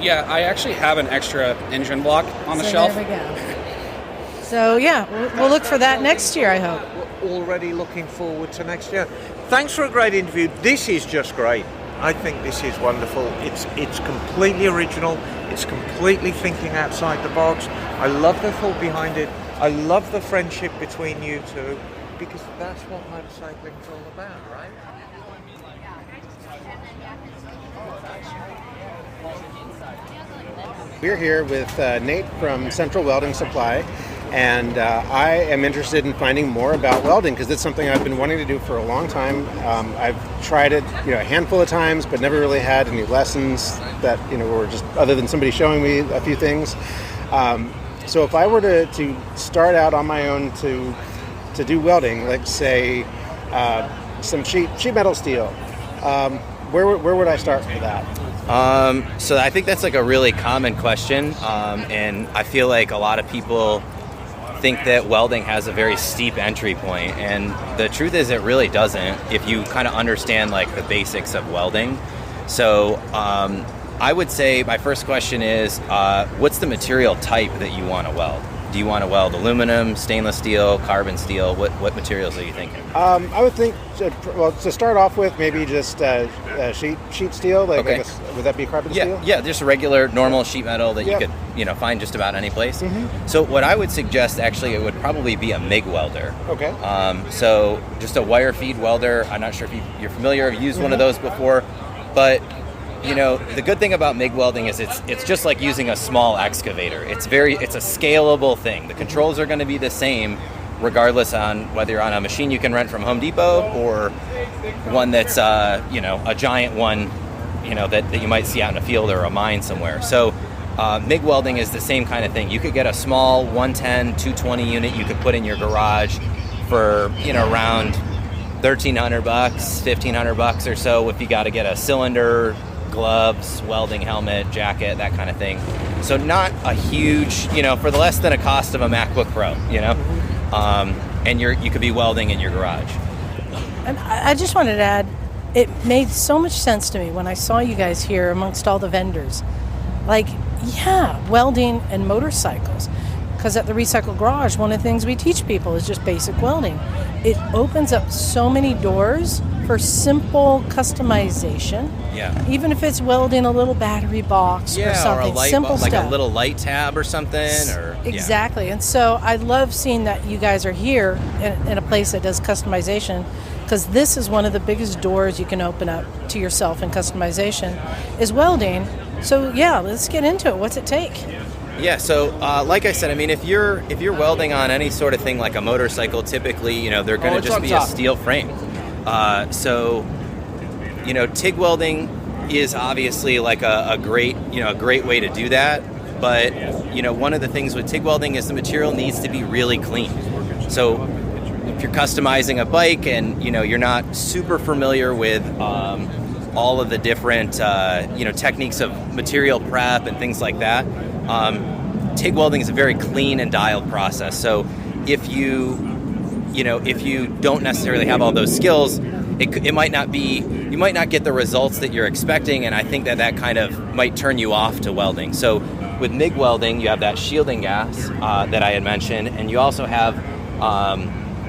Yeah, I actually have an extra engine block on the shelf. There we go. So, yeah, we'll look for that next year, I hope. We're already looking forward to next year. Thanks for a great interview. This is just great. I think this is wonderful. It's completely original. It's completely thinking outside the box. I love the thought behind it. I love the friendship between you two, because that's what motorcycling is all about, right? We're here with Nate from Central Welding Supply, and I am interested in finding more about welding because it's something I've been wanting to do for a long time. I've tried it, a handful of times, but never really had any lessons that were just other than somebody showing me a few things. So if I were to start out on my own to do welding, let's say some sheet metal steel, where would I start for that? So I think that's like a really common question, and I feel like a lot of people think that welding has a very steep entry point, and the truth is it really doesn't if you kind of understand like the basics of welding. So I would say my first question is, what's the material type that you want to weld? Do you want to weld aluminum, stainless steel, carbon steel? What materials are you thinking? I would think, to start off with, maybe just sheet steel. Like, Okay. I guess, would that be carbon steel? Yeah, just a regular, normal sheet metal that you could, find just about any place. So what I would suggest, actually, it would probably be a MIG welder. Okay. So just a wire feed welder. I'm not sure if you're familiar, I've used one of those before, but the good thing about MIG welding is it's just like using a small excavator. It's a scalable thing. The controls are going to be the same regardless on whether you're on a machine you can rent from Home Depot or one that's a giant one that you might see out in a field or a mine somewhere. So MIG welding is the same kind of thing. You could get a small 110, 220 unit you could put in your garage for around $1,300, $1,500 or so if you got to get a cylinder, gloves, welding helmet, jacket, that kind of thing. So not a huge, for the less than a cost of a MacBook Pro, and you could be welding in your garage. And I just wanted to add, it made so much sense to me when I saw you guys here amongst all the vendors. Like, yeah, welding and motorcycles. Because at the Recycle Garage, one of the things we teach people is just basic welding. It opens up so many doors for simple customization. Yeah. Even if it's welding a little battery box or something, or a light simple like stuff. a little light tab or something. Exactly. And so I love seeing that you guys are here in a place that does customization, because this is one of the biggest doors you can open up to yourself in customization is welding. So yeah, let's get into it. What's it take? Yeah, so like I said, I mean, if you're welding on any sort of thing like a motorcycle, typically, they're going to just be a steel frame. So TIG welding is obviously like a great way to do that. But one of the things with TIG welding is the material needs to be really clean. So if you're customizing a bike and you're not super familiar with all of the different techniques of material prep and things like that. TIG welding is a very clean and dialed process. So if you don't necessarily have all those skills, it might not be, you might not get the results that you're expecting, and I think that kind of might turn you off to welding. So with MIG welding, you have that shielding gas that I had mentioned, and you also have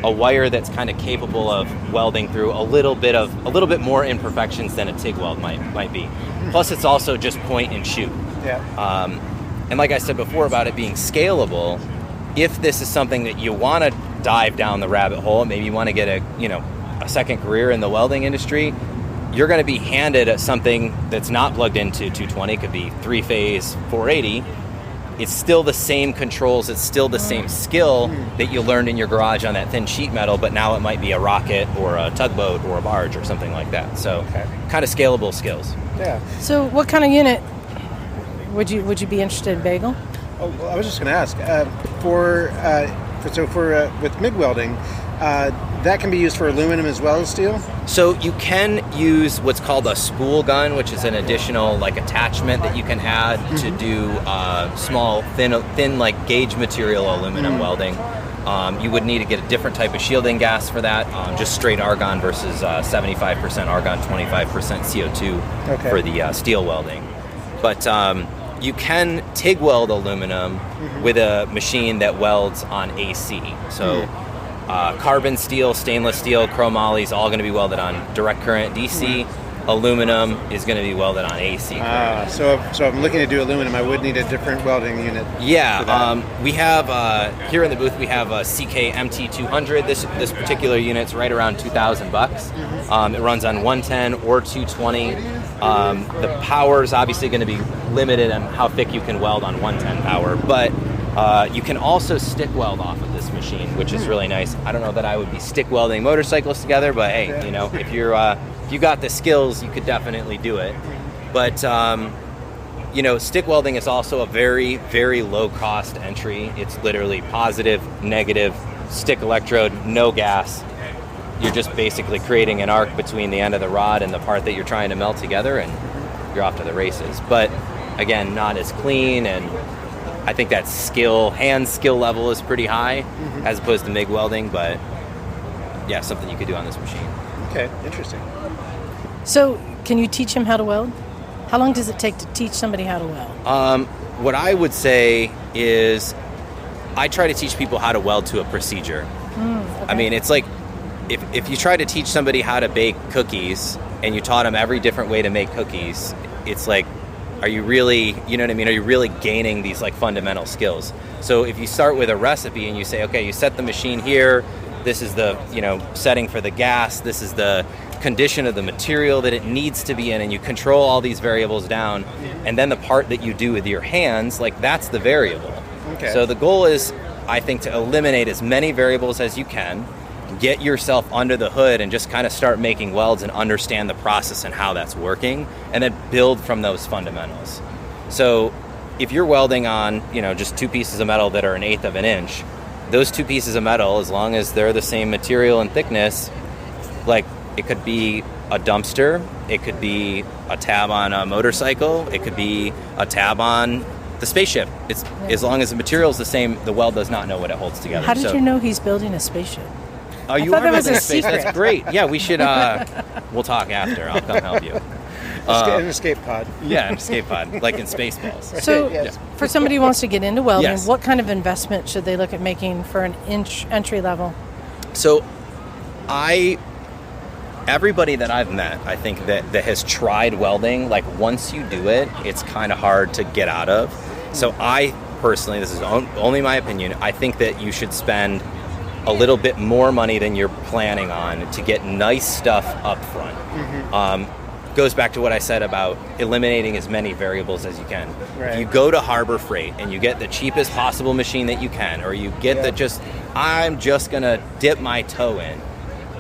a wire that's kind of capable of welding through a little bit more imperfections than a TIG weld might be. Plus, it's also just point and shoot. Yeah. And like I said before about it being scalable, if this is something that you want to dive down the rabbit hole, maybe you want to get a second career in the welding industry, you're going to be handed something that's not plugged into 220. It could be 3-phase 480. It's still the same controls. It's still the same skill that you learned in your garage on that thin sheet metal, but now it might be a rocket or a tugboat or a barge or something like that. So kind of scalable skills. Yeah. So what kind of unit would you be interested in, Bagel? Oh, well, I was just going to ask with MIG welding, that can be used for aluminum as well as steel. So you can use what's called a spool gun, which is an additional attachment that you can add to do small, thin like gauge material aluminum welding. You would need to get a different type of shielding gas for that, just straight argon versus 75% argon, 25% CO2 for the steel welding. But you can TIG weld aluminum with a machine that welds on AC. So carbon steel, stainless steel, chromoly's all going to be welded on direct current DC. Aluminum is going to be welded on AC. So if I'm looking to do aluminum, I would need a different welding unit. Yeah, we have here in the booth we have a CK MT200. This particular unit's right around $2,000. It runs on 110 or 220. The power is obviously going to be limited on how thick you can weld on 110 power, but you can also stick weld off of this machine, which is really nice. I don't know that I would be stick welding motorcycles together, but hey, if you got the skills, you could definitely do it. But stick welding is also a very, very low cost entry. It's literally positive, negative, stick electrode, no gas. You're just basically creating an arc between the end of the rod and the part that you're trying to melt together, and you're off to the races. But again, not as clean, and I think that hand skill level is pretty high as opposed to MIG welding, but yeah, something you could do on this machine. Okay, interesting. So, can you teach him how to weld? How long does it take to teach somebody how to weld? What I would say is I try to teach people how to weld to a procedure. Okay. I mean, it's like if you try to teach somebody how to bake cookies and you taught them every different way to make cookies, it's like, are you really, you know what I mean? Are you really gaining these like fundamental skills? So if you start with a recipe and you say, okay, you set the machine here, this is the, setting for the gas, this is the condition of the material that it needs to be in, and you control all these variables down, and then the part that you do with your hands, like that's the variable. Okay. So the goal is, I think, to eliminate as many variables as you can, get yourself under the hood and just kind of start making welds and understand the process and how that's working, and then build from those fundamentals. So if you're welding on, just two pieces of metal that are 1/8 of an inch, those two pieces of metal, as long as they're the same material and thickness, like it could be a dumpster, it could be a tab on a motorcycle, it could be a tab on the spaceship. It's as long as the material is the same, the weld does not know what it holds together. How did you know he's building a spaceship? Oh, you thought are that was building a a space. secret. That's great. Yeah, we should. We'll talk after. I'll come help you. An escape pod. Yeah, an escape pod, like in Spaceballs. So, Yes. for somebody who wants to get into welding, Yes. what kind of investment should they look at making for an entry level? So, everybody that I've met, I think that has tried welding, like once you do it, it's kind of hard to get out of. So I personally, this is only my opinion, I think that you should spend a little bit more money than you're planning on to get nice stuff up front. Goes back to what I said about eliminating as many variables as you can. Right. If you go to Harbor Freight and you get the cheapest possible machine that you can, or you get I'm just gonna dip my toe in,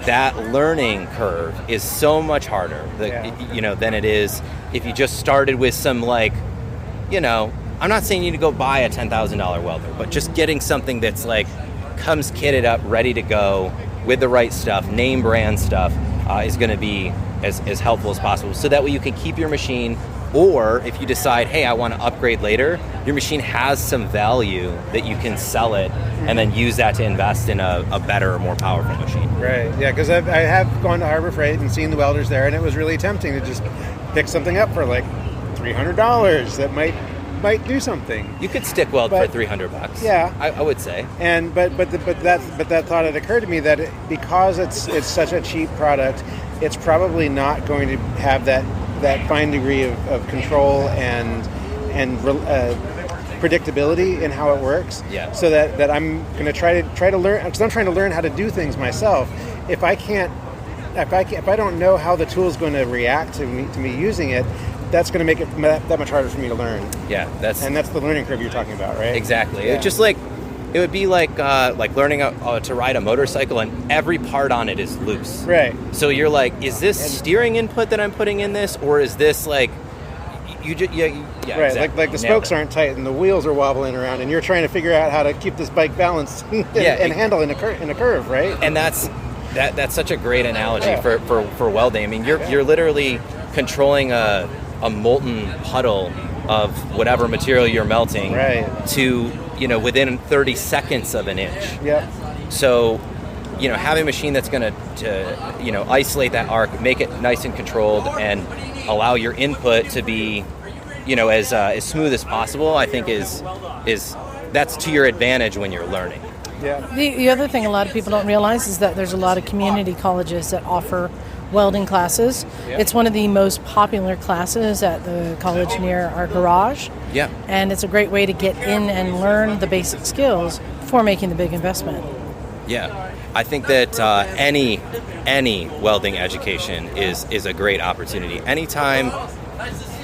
that learning curve is so much harder than it is if you just started with some I'm not saying you need to go buy a $10,000 welder, but just getting something that's like comes kitted up, ready to go with the right stuff, name brand stuff, is going to be as helpful as possible. So that way you can keep your machine, or if you decide, hey, I want to upgrade later, your machine has some value that you can sell it and then use that to invest in a better or more powerful machine. Right, yeah, because I have gone to Harbor Freight and seen the welders there, and it was really tempting to just pick something up for like $300 that might do something. You could stick weld for $300. Yeah, I would say. And but that thought had occurred to me that because it's such a cheap product, it's probably not going to have that fine degree of control and predictability in how it works. Yeah. So that I'm going to try to learn, because I'm trying to learn how to do things myself. If I don't know how the tool is going to react to me using it, that's going to make it that much harder for me to learn. Yeah, that's the learning curve you're talking about, right? Exactly. Yeah. It's just like it would be like learning to ride a motorcycle, and every part on it is loose. Right. So you're like, is this steering input that I'm putting in this, or is this like you just right? Exactly. Like the spokes aren't tight and the wheels are wobbling around, and you're trying to figure out how to keep this bike balanced and handle in a curve, right? And that's such a great analogy for welding. I mean, you're literally controlling a molten puddle of whatever material you're melting to within 30 seconds of an inch. Yeah. So having a machine that's going to isolate that arc, make it nice and controlled, and allow your input to be as smooth as possible, I think is that's to your advantage when you're learning. Yeah. The other thing a lot of people don't realize is that there's a lot of community colleges that offer welding classes. Yeah. It's one of the most popular classes at the college near our garage. Yeah. And it's a great way to get in and learn the basic skills before making the big investment. Yeah. I think that any welding education is a great opportunity. Anytime,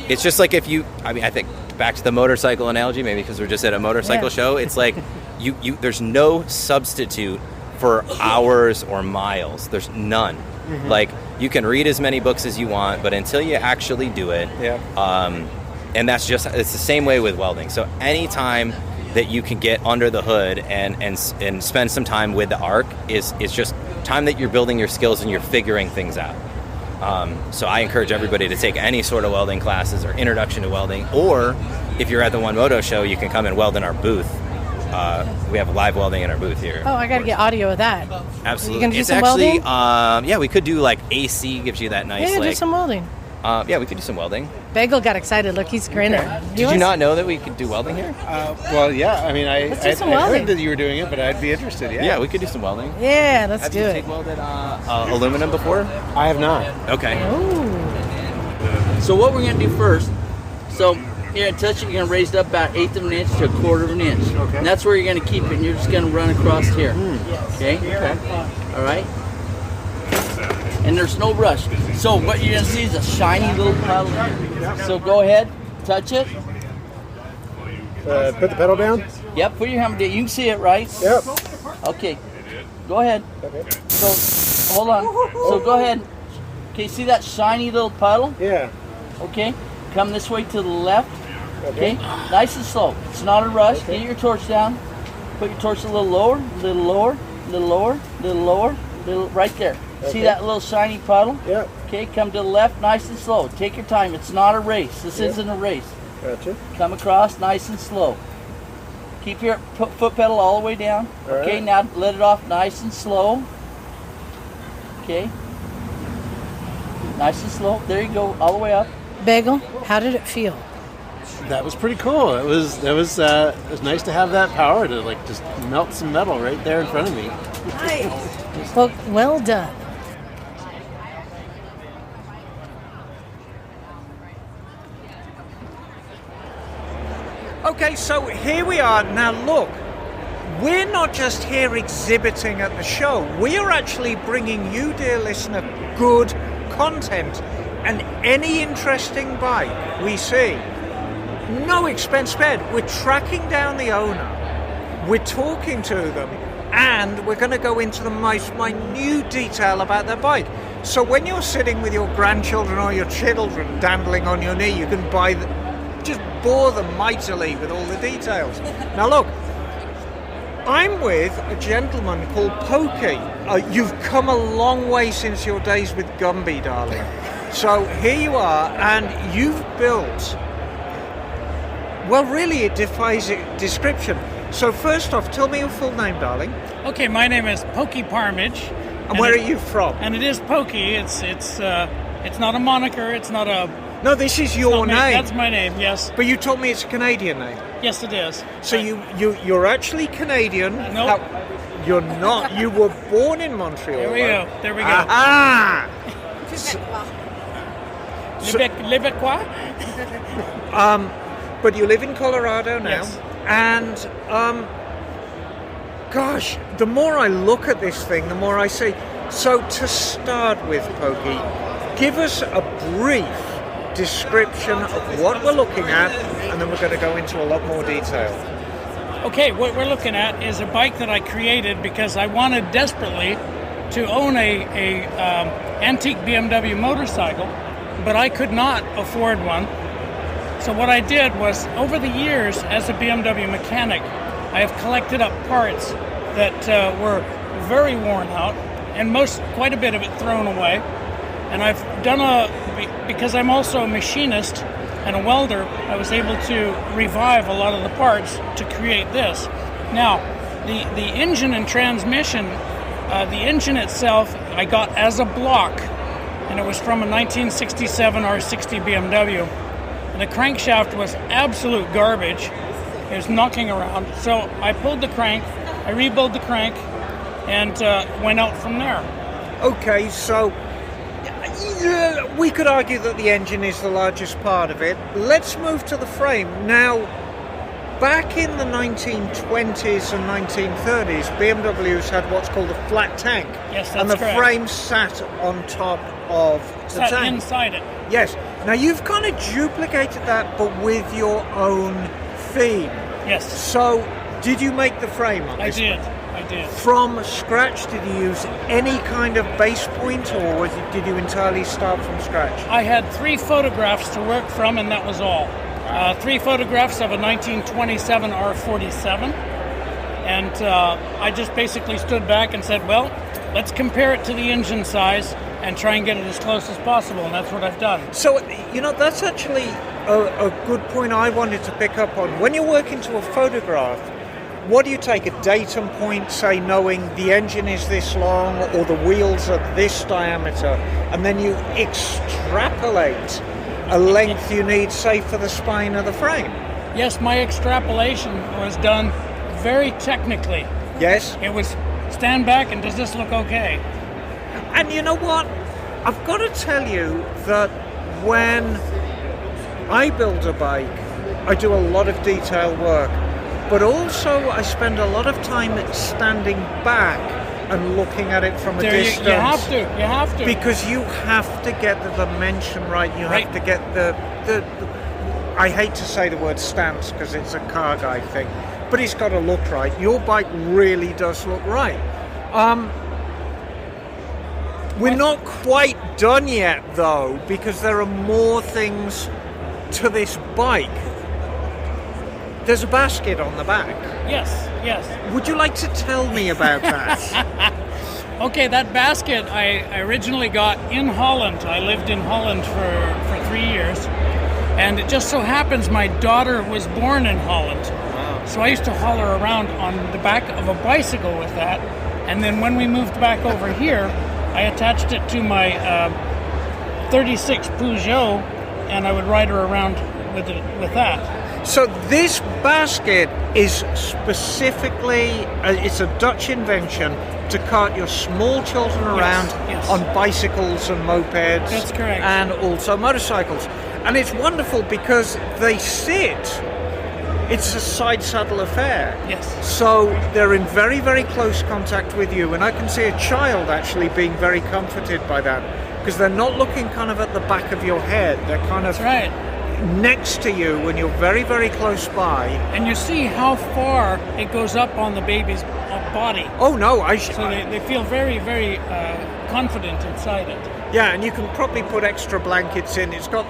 it's just like I think back to the motorcycle analogy, maybe because we're just at a motorcycle show, it's like there's no substitute for hours or miles. There's none. Mm-hmm. Like, you can read as many books as you want, but until you actually do it, and it's the same way with welding. So anytime that you can get under the hood and spend some time with the arc is just time that you're building your skills and you're figuring things out. So I encourage everybody to take any sort of welding classes or introduction to welding, or if you're at the One Moto show, you can come and weld in our booth. We have live welding in our booth here. Oh, I got to get audio of that. Absolutely. You gonna do it's some actually, welding? yeah, we could do like AC, gives you that nice, Yeah, do like, some welding. yeah, we could do some welding. Bagel got excited. Look, he's grinning. Did you not know that we could do welding here? Well, yeah. I mean, Let's do some I welding. heard that you were doing it, but I'd be interested. Yeah. Yeah, we could do some welding. Yeah, let's Have do you it. TIG welded aluminum before? I have not. Okay. So what we're going to do first, so you're going to touch it, you're going to raise it up about 1/8 of an inch to 1/4 of an inch. Okay. And that's where you're going to keep it, and you're just going to run across here. Okay? All right? And there's no rush. So what you're going to see is a shiny little puddle. So go ahead, touch it. Put the pedal down. Yep, put your hammer down. You can see it, right? Yep. Okay. Go ahead. Okay. So, hold on. So go ahead. Okay, see that shiny little puddle? Yeah. Okay. Come this way to the left. Okay. Nice and slow. It's not a rush. Get your torch down. Put your torch a little lower, little lower, little lower, little lower, little right there. See that little shiny puddle? Yep. Okay, come to the left, nice and slow. Take your time. It's not a race. This isn't a race. Gotcha. Come across nice and slow. Keep your foot pedal all the way down. All Okay, right. now let it off nice and slow. Okay. Nice and slow. There you go, all the way up. Bagel, how did it feel? That was pretty cool. It was nice to have that power to like just melt some metal right there in front of me. Well done. Okay, so here we are. Now look, we're not just here exhibiting at the show. We are actually bringing you, dear listener, good content. And any interesting bike we see, no expense spared. We're tracking down the owner. We're talking to them. And we're going to go into the most minute detail about their bike. So when you're sitting with your grandchildren or your children dandling on your knee, you can just bore them mightily with all the details. Now look, I'm with a gentleman called Pokey. You've come a long way since your days with Gumby, darling. So here you are, and you've built, well, really it defies description. So first off, tell me your full name, darling. Okay, my name is Pokey Parmage. And where are you from? And it is Pokey. It's not a moniker. It's not a. No, this is your name. That's my name. Yes. But you told me it's a Canadian name. Yes, it is. So you're actually Canadian. Nope. You're not. You were born in Montreal. There we go. There we go. Ah. Québécois? But you live in Colorado now. Yes. And gosh, the more I look at this thing, the more I see. So to start with, Pokey, give us a brief description of what we're looking at, and then we're going to go into a lot more detail. Okay, what we're looking at is a bike that I created because I wanted desperately to own a antique BMW motorcycle, but I could not afford one. So what I did was, over the years as a BMW mechanic, I have collected up parts that were very worn out, and quite a bit of it thrown away. And I've done because I'm also a machinist and a welder, I was able to revive a lot of the parts to create this. Now, the engine and transmission, the engine itself I got as a block, and it was from a 1967 R60 BMW. And the crankshaft was absolute garbage. It was knocking around. So I pulled the crank, I rebuilt the crank, and went out from there. Okay, so we could argue that the engine is the largest part of it. Let's move to the frame. Now, back in the 1920s and 1930s, BMWs had what's called a flat tank. Yes, that's and the correct. frame sat on top of the Sat tank. inside it. Yes. Now, you've kind of duplicated that, but with your own theme. Yes. So, did you make the frame on I this? did. From scratch, did you use any kind of base point, or did you entirely start from scratch? I had 3 photographs to work from, and that was all. 3 photographs of a 1927 R47, and I just basically stood back and said, well, let's compare it to the engine size, and try and get it as close as possible, and that's what I've done. So, that's actually a good point I wanted to pick up on. When you're working to a photograph, what do you take? A datum point, say, knowing the engine is this long or the wheels are this diameter, and then you extrapolate a length you need, say, for the spine of the frame? Yes, my extrapolation was done very technically. Yes? It was stand back and does this look okay? And you know what? I've got to tell you that when I build a bike, I do a lot of detail work, but also I spend a lot of time standing back and looking at it from a distance. You have to. Because you have to get the dimension right. You have to get the I hate to say the word stance because it's a car guy thing, but it's got to look right. Your bike really does look right. We're not quite done yet, though, because there are more things to this bike. There's a basket on the back. Yes. Would you like to tell me about that? Okay, that basket I originally got in Holland. I lived in Holland for 3 years. And it just so happens my daughter was born in Holland. Wow. So I used to haul her around on the back of a bicycle with that. And then when we moved back over here, I attached it to my 36 Peugeot, and I would ride her around with that. So this basket is specifically, it's a Dutch invention to cart your small children around on bicycles and mopeds. That's correct. And also motorcycles. And it's wonderful because they sit, it's a side saddle affair. Yes. So they're in very, very close contact with you. And I can see a child actually being very comforted by that because they're not looking kind of at the back of your head. They're kind of next to you when you're very, very close by. And you see how far it goes up on the baby's body. Oh, no. So they feel very, very confident inside it. Yeah, and you can probably put extra blankets in. It's got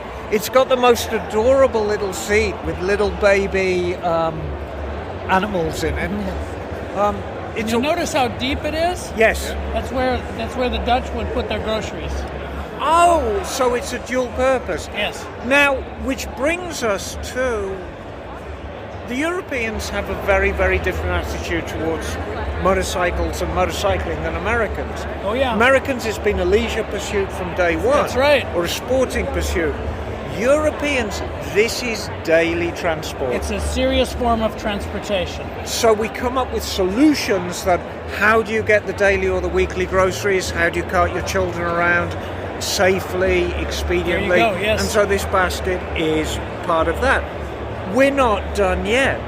the most adorable little seat with little baby animals in it. You notice how deep it is? Yes. That's where the Dutch would put their groceries. Oh, so it's a dual purpose. Yes. Now, which brings us to the Europeans have a very, very different attitude towards motorcycles and motorcycling than Americans. Oh, yeah. Americans, it's been a leisure pursuit from day one. That's right. Or a sporting pursuit. Europeans, this is daily transport. It's a serious form of transportation. So we come up with solutions that how do you get the daily or the weekly groceries? How do you cart your children around safely, expediently? There you go, yes. And so this basket is part of that. We're not done yet.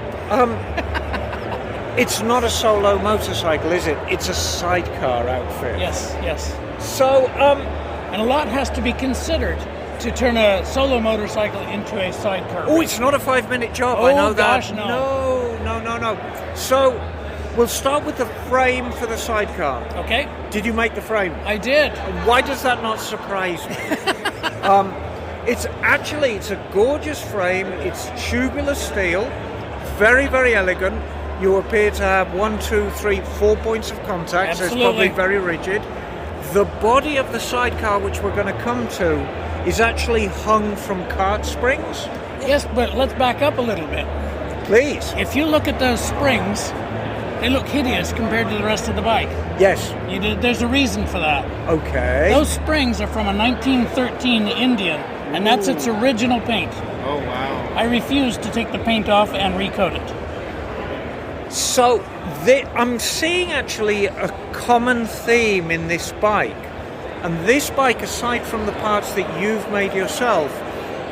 It's not a solo motorcycle, is it? It's a sidecar outfit. Yes. So, and a lot has to be considered to turn a solo motorcycle into a sidecar. Oh, it's not a 5-minute job. Oh, I know gosh, that. no. So, we'll start with the frame for the sidecar. Okay. Did you make the frame? I did. Why does that not surprise me? It's a gorgeous frame. It's tubular steel, very, very elegant. You appear to have 1, 2, 3, 4 points of contact, Absolutely. so it's probably very rigid. The body of the sidecar, which we're going to come to, is actually hung from cart springs. Yes, but let's back up a little bit. Please. If you look at those springs, they look hideous compared to the rest of the bike. Yes. There's a reason for that. Okay. Those springs are from a 1913 Indian, and that's its original paint. Oh, wow. I refuse to take the paint off and recoat it. So, I'm seeing actually a common theme in this bike. And this bike, aside from the parts that you've made yourself,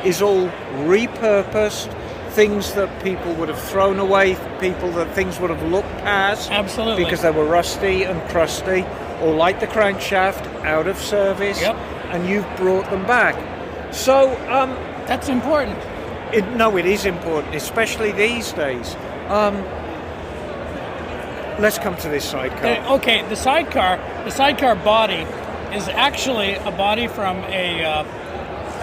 is all repurposed, things that people would have thrown away, things would have looked past. Absolutely. Because they were rusty and crusty, or like the crankshaft, out of service. Yep. And you've brought them back. So, that's important. It is important, especially these days. Let's come to this sidecar. Okay, the sidecar body is actually a body from a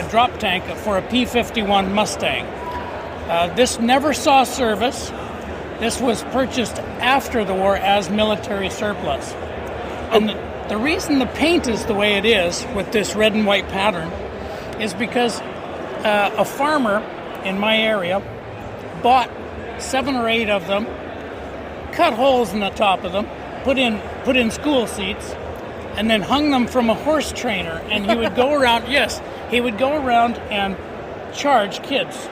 drop tank for a P-51 Mustang. This never saw service. This was purchased after the war as military surplus. And The reason the paint is the way it is with this red and white pattern is because a farmer in my area bought 7 or 8 of them, cut holes in the top of them, put in school seats, and then hung them from a horse trainer. And he would go around. Yes, he would go around and charge kids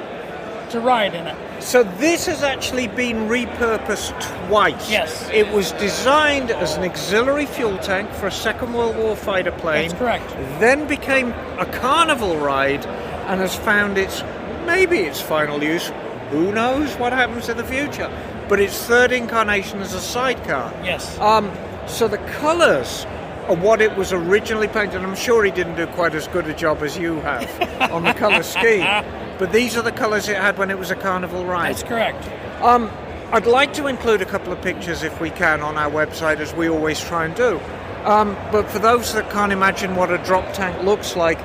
to ride in it. So this has actually been repurposed twice. Yes. It was designed as an auxiliary fuel tank for a Second World War fighter plane. That's correct. Then became a carnival ride and has found its final use. Who knows what happens in the future? But its third incarnation as a sidecar. Yes. So the colours are what it was originally painted. I'm sure he didn't do quite as good a job as you have on the colour scheme. But these are the colours it had when it was a carnival ride. That's correct. I'd like to include a couple of pictures if we can on our website, as we always try and do. But for those that can't imagine what a drop tank looks like,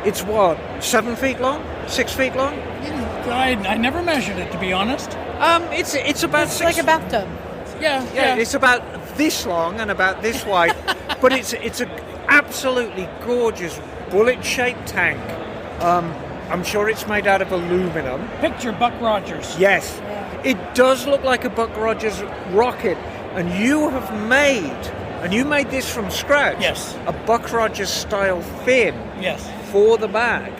it's what, 7 feet long? 6 feet long? I never measured it, to be honest. It's about It's like a bathtub. Yeah. It's about this long and about this wide, but it's an absolutely gorgeous bullet-shaped tank. I'm sure it's made out of aluminum. Picture Buck Rogers. Yes, it does look like a Buck Rogers rocket, and you made this from scratch. Yes. A Buck Rogers style fin. Yes. For the bag.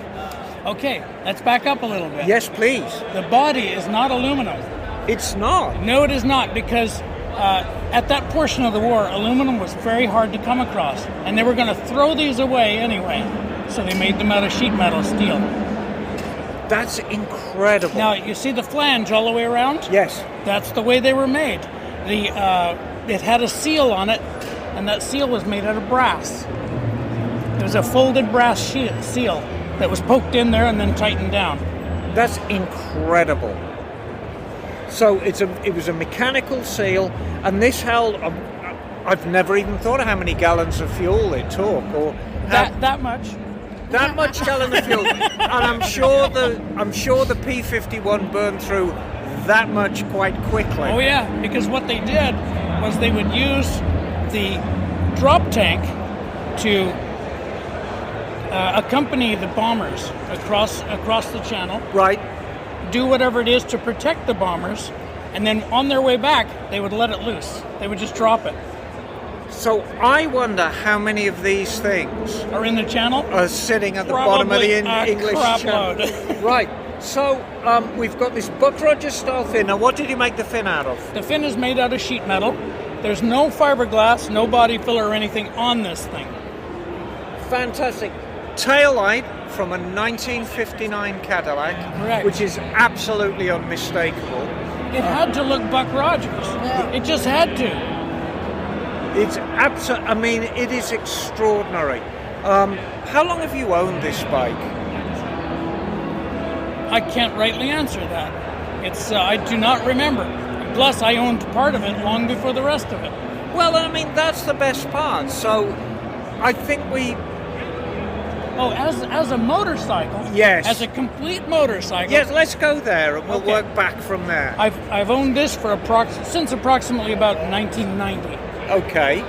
Okay, let's back up a little bit. Yes, please. The body is not aluminum. It's not. No, it is not, because at that portion of the war, aluminum was very hard to come across, and they were going to throw these away anyway, so they made them out of sheet metal steel. That's incredible. Now, you see the flange all the way around? Yes. That's the way they were made. It had a seal on it, and that seal was made out of brass. It was a folded brass seal that was poked in there and then tightened down. That's incredible. So it was a mechanical seal, and this held. I've never even thought of how many gallons of fuel it took, or that much. That much gallon of fuel, and I'm sure the P-51 burned through that much quite quickly. Oh yeah, because what they did was they would use the drop tank to accompany the bombers across the channel. Right. Do whatever it is to protect the bombers, and then on their way back, they would let it loose. They would just drop it. So I wonder how many of these things are in the channel, are sitting at the bottom of the English channel. Load. Right. So we've got this Buck Rogers style fin. Now, what did you make the fin out of? The fin is made out of sheet metal. There's no fiberglass, no body filler or anything on this thing. Fantastic. Tail light from a 1959 Cadillac, right, which is absolutely unmistakable. It had to look Buck Rogers. Yeah. It just had to. It's I mean, it is extraordinary. How long have you owned this bike? I can't rightly answer that. It's I do not remember. Plus, I owned part of it long before the rest of it. Well, I mean, that's the best part. So, I think we. Oh, as a motorcycle. Yes. As a complete motorcycle. Yes, let's go there, and we'll work back from there. I've owned this for since approximately about 1990. Okay.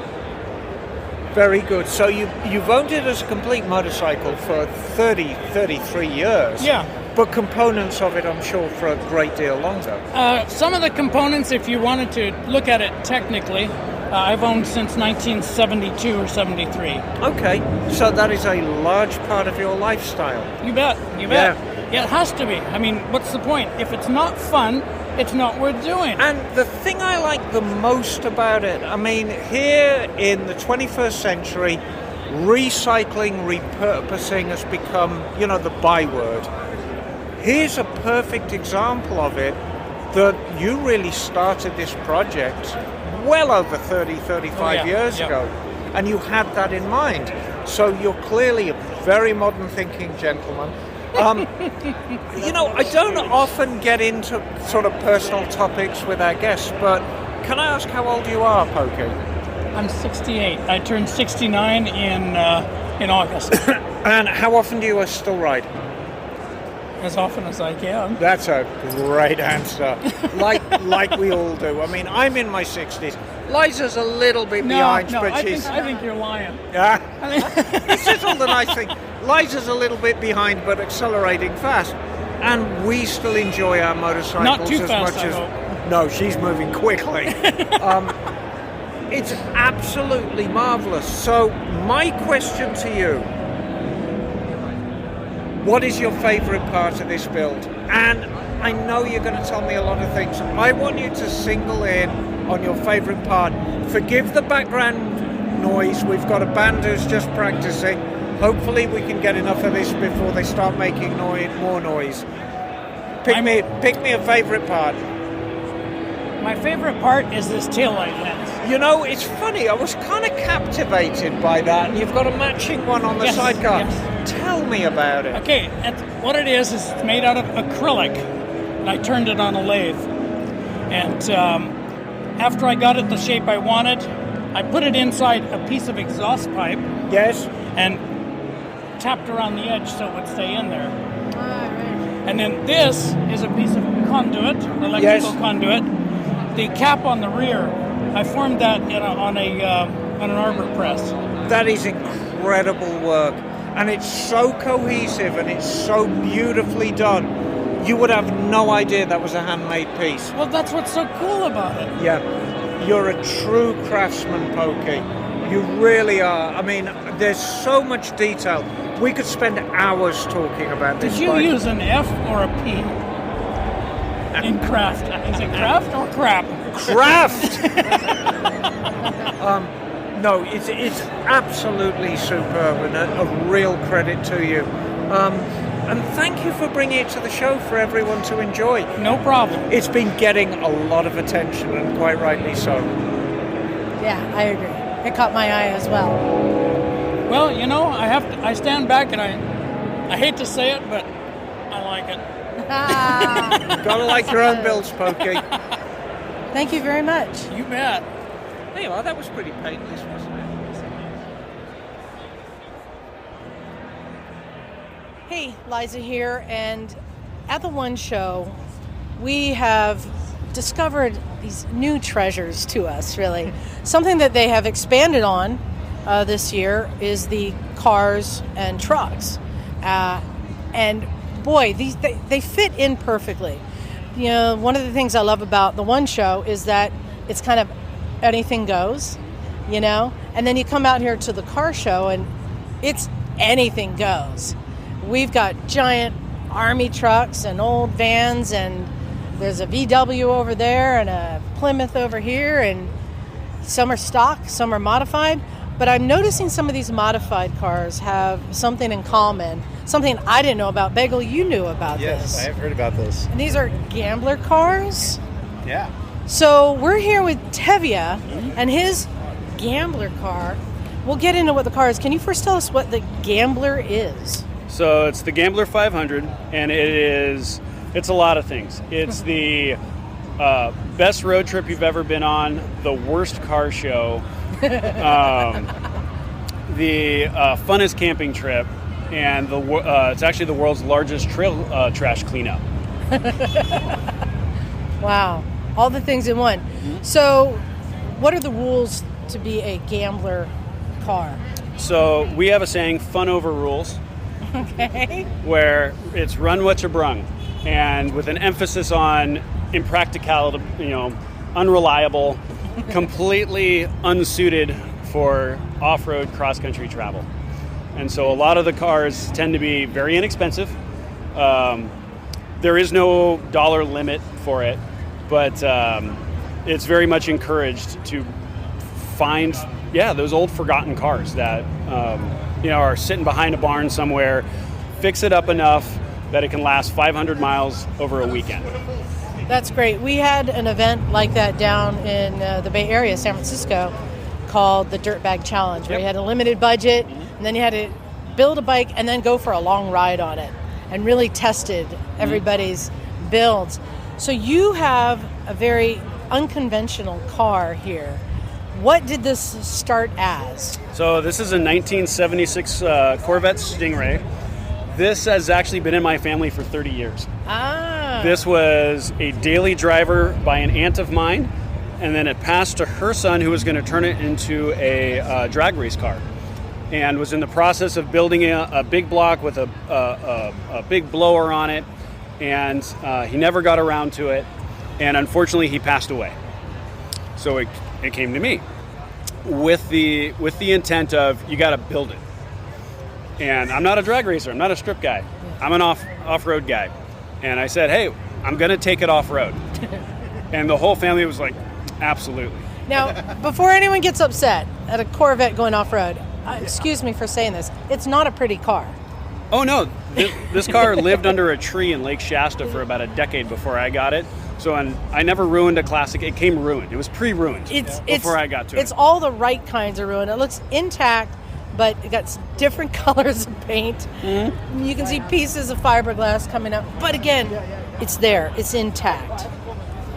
Very good. So you've owned it as a complete motorcycle for 33 years. Yeah. But components of it, I'm sure, for a great deal longer. Some of the components, if you wanted to look at it technically, I've owned since 1972 or 73. Okay. So that is a large part of your lifestyle. You bet. Yeah. Yeah, it has to be. I mean, what's the point? If it's not fun, it's not worth doing. And the thing I like the most about it, I mean, here in the 21st century, recycling, repurposing has become, the byword. Here's a perfect example of it, that you really started this project well over 35 years ago, and you had that in mind. So you're clearly a very modern thinking gentleman. I don't often get into sort of personal topics with our guests, but can I ask how old you are, Pokey? I'm 68. I turned 69 in August. And how often do you still ride? As often as I can. That's a great answer. Like we all do. I mean, I'm in my 60s. Liza's a little bit behind, but I she's... I think you're lying. Yeah. This is all the nice thing. Liza's a little bit behind, but accelerating fast. And we still enjoy our motorcycles Not too as fast, much I as... hope. No, she's moving quickly. It's absolutely marvelous. So, my question to you, what is your favorite part of this build? And I know you're going to tell me a lot of things. I want you to single in on your favorite part. Forgive the background noise. We've got a band who's just practicing. Hopefully we can get enough of this before they start making more noise. Pick me a favorite part. My favorite part is this taillight lens. You know, it's funny. I was kind of captivated by that. And you've got a matching one on the Yes, sidecar. yes. Tell me about it. Okay, what it is it's made out of acrylic, and I turned it on a lathe. And after I got it the shape I wanted, I put it inside a piece of exhaust pipe. Yes. And tapped around the edge so it would stay in there. And then this is a piece of conduit, electrical conduit. The cap on the rear, I formed that on an arbor press. That is incredible work. And it's so cohesive and it's so beautifully done. You would have no idea that was a handmade piece. Well, that's what's so cool about it. Yeah. You're a true craftsman, Pokey. You really are. I mean, there's so much detail. We could spend hours talking about this. Did you bike. use an F or a P in craft? Is it craft or crap? Craft! No, it's absolutely superb and a real credit to you. And thank you for bringing it to the show for everyone to enjoy. No problem. It's been getting a lot of attention, and quite rightly so. Yeah, I agree. It caught my eye as well. Well, I stand back and I hate to say it, but I like it. Gotta like your own builds, Pokey. Thank you very much. You bet. Hey, well, that was pretty painless, wasn't it? Hey, Liza here, and at the One Show, we have discovered these new treasures to us, really. Something that they have expanded on this year is the cars and trucks. And boy, they fit in perfectly. You know, one of the things I love about the One Show is that it's kind of anything goes, you know? And then you come out here to the car show and it's anything goes. We've got giant army trucks and old vans, and there's a VW over there and a Plymouth over here, and some are stock, some are modified. But I'm noticing some of these modified cars have something in common, something I didn't know about. Bagel, you knew about this. Yes, I have heard about this. And these are gambler cars. Yeah. So we're here with Tevye and his gambler car. We'll get into what the car is. Can you first tell us what the gambler is? So it's the Gambler 500, and it's a lot of things. It's the best road trip you've ever been on, the worst car show, the funnest camping trip, and it's actually the world's largest trail trash cleanup. Wow. All the things in one. So what are the rules to be a gambler car? So we have a saying, fun over rules. Okay. Where it's run what you brung, and with an emphasis on impracticality, unreliable, completely unsuited for off-road cross-country travel. And so a lot of the cars tend to be very inexpensive. There is no dollar limit for it, but it's very much encouraged to find, those old forgotten cars that are sitting behind a barn somewhere, fix it up enough that it can last 500 miles over a weekend. That's great. We had an event like that down in the Bay Area, San Francisco, called the Dirtbag Challenge, where you had a limited budget, and then you had to build a bike and then go for a long ride on it, and really tested everybody's builds. So you have a very unconventional car here. What did this start as? So this is a 1976 Corvette Stingray. This has actually been in my family for 30 years. Ah. This was a daily driver by an aunt of mine and then it passed to her son, who was going to turn it into a drag race car, and was in the process of building a big block with a big blower on it, and he never got around to it, and unfortunately he passed away. So it came to me with the intent of, you got to build it. And I'm not a drag racer, I'm not a strip guy, I'm an off-road guy. And I said, hey, I'm going to take it off-road. And the whole family was like, absolutely. Now, before anyone gets upset at a Corvette going off-road, excuse me for saying this, it's not a pretty car. Oh, no. This car lived under a tree in Lake Shasta for about a decade before I got it. So I never ruined a classic. It came ruined. It was pre-ruined before I got to it. It's all the right kinds of ruin. It looks intact, but it got different colors of paint. Mm-hmm. You can see pieces of fiberglass coming up. But again, it's there. It's intact.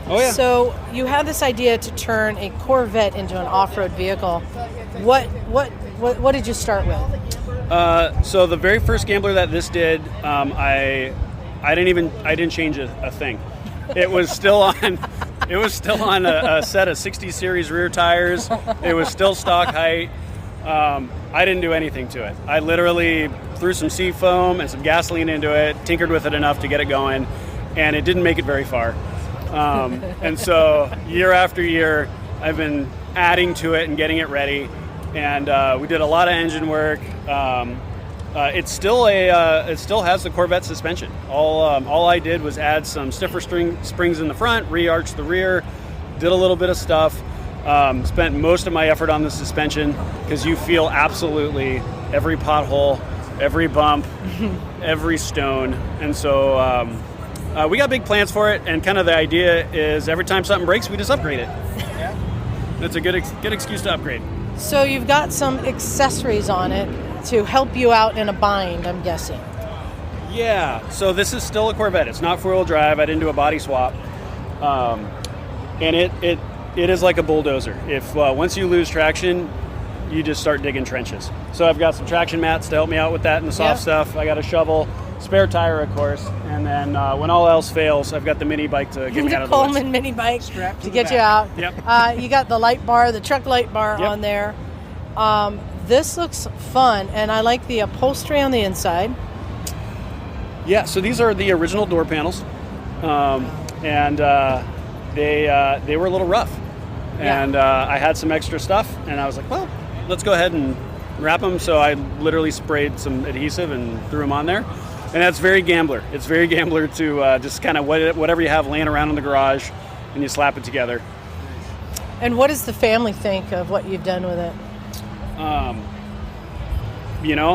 Oh, yeah. So you have this idea to turn a Corvette into an off-road vehicle. What did you start with? So the very first Gambler that this did, I didn't change a thing. It was still on. It was still on a set of 60 series rear tires. It was still stock height. I didn't do anything to it. I literally threw some sea foam and some gasoline into it, tinkered with it enough to get it going, and it didn't make it very far. And so year after year, I've been adding to it and getting it ready. And we did a lot of engine work. It still has the Corvette suspension. All I did was add some stiffer springs in the front, re-arch the rear, did a little bit of stuff. Spent most of my effort on the suspension because you feel absolutely every pothole, every bump, every stone. And so we got big plans for it, and kind of the idea is every time something breaks, we just upgrade it. Yeah. It's a good excuse to upgrade. So you've got some accessories on it to help you out in a bind, I'm guessing. Yeah, so this is still a Corvette. It's not four-wheel drive. I didn't do a body swap. And it is like a bulldozer. If once you lose traction, you just start digging trenches. So I've got some traction mats to help me out with that and the soft stuff. I got a shovel, spare tire, of course, and then when all else fails, I've got the mini bike to get me out of the woods. Coleman mini bike to get you out. Yep. You got the light bar, the truck light bar on there. This looks fun, and I like the upholstery on the inside. Yeah, so these are the original door panels, and they were a little rough. And I had some extra stuff, and I was like, well, let's go ahead and wrap them. So I literally sprayed some adhesive and threw them on there. And that's very Gambler. It's very Gambler to just kind of whatever you have laying around in the garage, and you slap it together. And what does the family think of what you've done with it?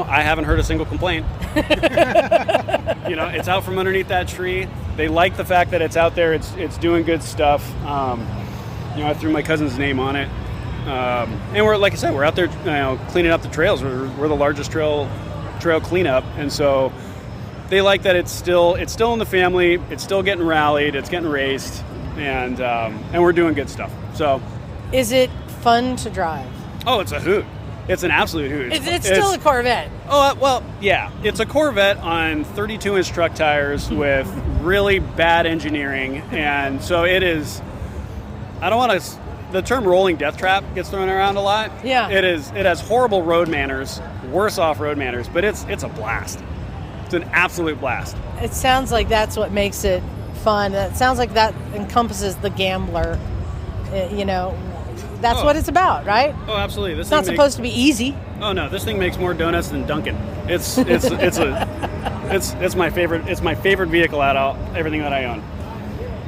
I haven't heard a single complaint. It's out from underneath that tree. They like the fact that it's out there. It's doing good stuff. I threw my cousin's name on it. And we're, like I said, we're out there, cleaning up the trails. We're the largest trail cleanup, and so they like that it's still in the family. It's still getting rallied. It's getting raced, and we're doing good stuff. So, is it fun to drive? Oh, it's a hoot. It's an absolute hoot. It's still a Corvette. Oh, well, yeah. It's a Corvette on 32-inch truck tires with really bad engineering. And so it is, I don't want to, the term rolling death trap gets thrown around a lot. Yeah. It has horrible road manners, worse off-road manners, but it's a blast. It's an absolute blast. It sounds like that's what makes it fun. It sounds like that encompasses the Gambler, That's what it's about, right? Oh, absolutely. It's not supposed to be easy. Oh no, this thing makes more donuts than Dunkin'. It's my favorite. It's my favorite vehicle out of everything that I own.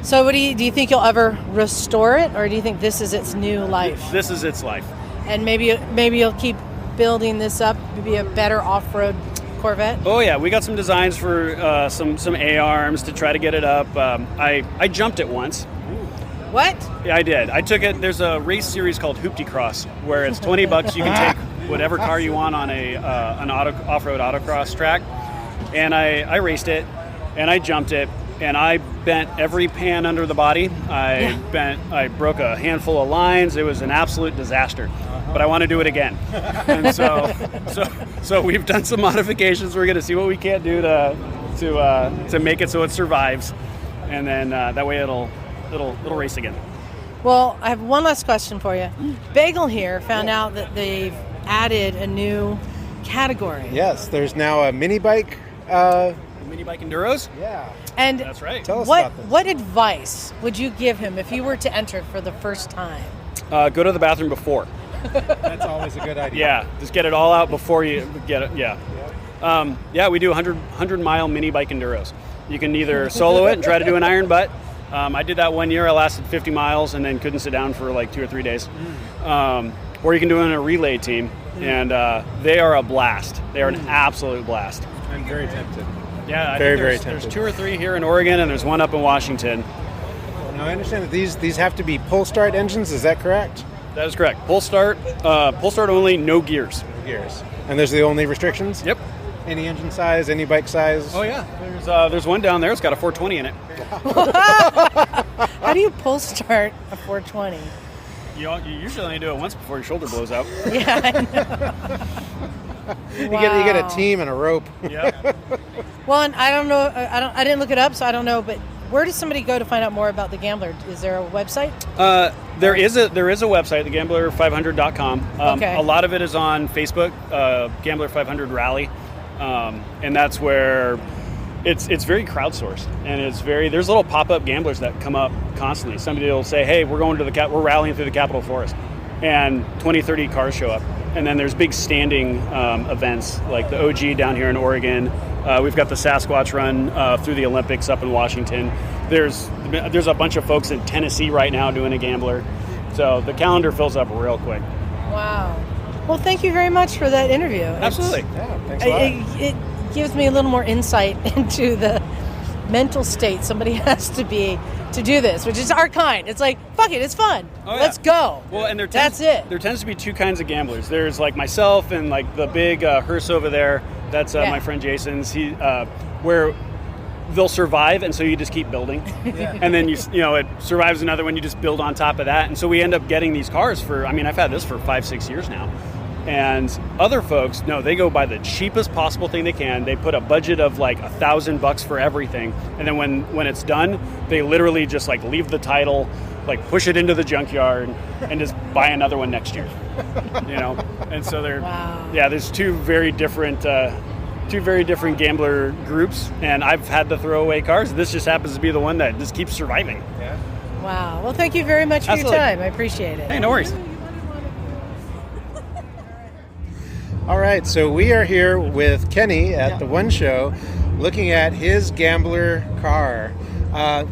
So, do you think you'll ever restore it, or do you think this is its new life? This is its life. And maybe you'll keep building this up to be a better off-road Corvette. Oh yeah, we got some designs for some A-arms to try to get it up. I jumped it once. What? Yeah, I did. I took it. There's a race series called Hoopty Cross where it's $20. You can take whatever car you want on an off-road autocross track, and I raced it, and I jumped it, and I bent every pan under the body. I broke a handful of lines. It was an absolute disaster, but I want to do it again. And so we've done some modifications. We're going to see what we can't do to make it so it survives, and then that way it'll race again. Well, I have one last question for you. Bagel here found out that they've added a new category. Yes, there's now a mini bike. Mini bike enduros? Yeah. And that's right. Tell us about this. What advice would you give him if he were to enter for the first time? Go to the bathroom before. That's always a good idea. Yeah, just get it all out before you get it. Yeah. We do 100-mile mini bike enduros. You can either solo it and try to do an iron butt. I did that one year. I lasted 50 miles and then couldn't sit down for like 2 or 3 days. Or you can do it in a relay team, and they are a blast. They are an absolute blast. I'm very tempted. Yeah, very there's tempted. 2 or 3 here in Oregon, and there's one up in Washington. Now I understand that these have to be pull start engines. Is that correct? That is correct. Pull start only, no gears. No gears. And those are the only restrictions? Yep. Any engine size, any bike size? Oh yeah. There's one down there. It's got a 420 in it. How do you pull start a 420? You usually only do it once before your shoulder blows out. Yeah, I know. You get a team and a rope. Yeah. Well, and I don't know. I didn't look it up, so I don't know. But where does somebody go to find out more about the Gambler? Is there a website? There is a website, thegambler500.com. Okay. A lot of it is on Facebook, Gambler 500 Rally, and that's where it's very crowdsourced, and there's little pop-up gamblers that come up constantly. Somebody will say, "Hey, we're we're rallying through the Capitol Forest," and 20, 30 cars show up. And then there's big standing events like the OG down here in Oregon. We've got the Sasquatch Run through the Olympics up in Washington. There's a bunch of folks in Tennessee right now doing a Gambler. So the calendar fills up real quick. Wow. Well, thank you very much for that interview. Absolutely. Thanks a lot. It gives me a little more insight into the mental state somebody has to be to do this, which is our kind. It's like, fuck it, it's fun. Oh, yeah. Let's go. Well, and that's it. There tends to be 2 kinds of gamblers. There's like myself and like the big hearse over there. That's my friend Jason's. Where they'll survive, and so you just keep building. And then it survives another one. You just build on top of that, and so we end up getting these cars for. I mean, I've had this for 5-6 years now. And other folks, no, they go buy the cheapest possible thing they can. They put a budget of like $1,000 for everything, and then when it's done, they literally just like leave the title, like push it into the junkyard, and just buy another one next year. And so there's two very different gambler groups, and I've had the throwaway cars. This just happens to be the one that just keeps surviving. Yeah. Wow. Well, thank you very much for Absolutely. your time. I appreciate it. Hey, no worries. All right, so we are here with Kenny at the One Show looking at his Gambler car.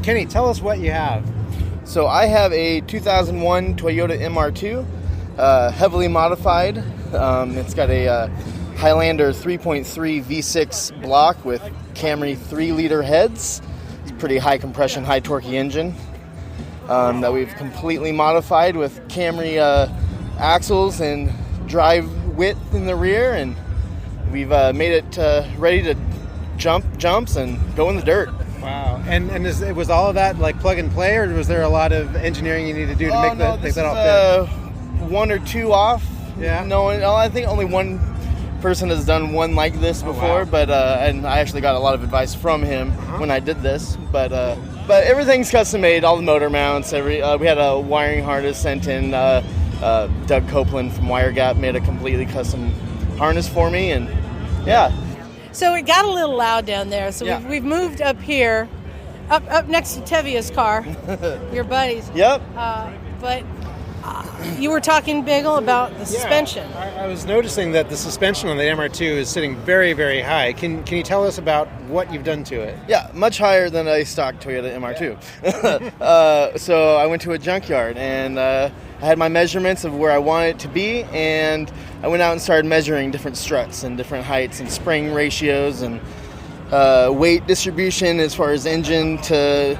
Kenny, tell us what you have. So I have a 2001 Toyota MR2, heavily modified. It's got a Highlander 3.3 V6 block with Camry 3-liter heads. It's a pretty high compression, high torquey engine that we've completely modified with Camry axles and drive width in the rear, and we've made it ready to jumps and go in the dirt. Wow. And was all of that like plug and play, or was there a lot of engineering you need to do to make that all fit? One or two off. Yeah. No, I think only one person has done one like this before, wow. but and I actually got a lot of advice from him when I did this. But everything's custom made. All the motor mounts. We had a wiring harness sent in. Doug Copeland from Wire Gap made a completely custom harness for me, and yeah. So it got a little loud down there, so we've moved up here, up next to Tevia's car, your buddies. Yep. But you were talking, Bagel, about the suspension. I was noticing that the suspension on the MR2 is sitting very, very high. Can you tell us about what you've done to it? Yeah, much higher than a stock Toyota MR2. So I went to a junkyard, and I had my measurements of where I wanted it to be, and I went out and started measuring different struts and different heights and spring ratios and weight distribution as far as engine to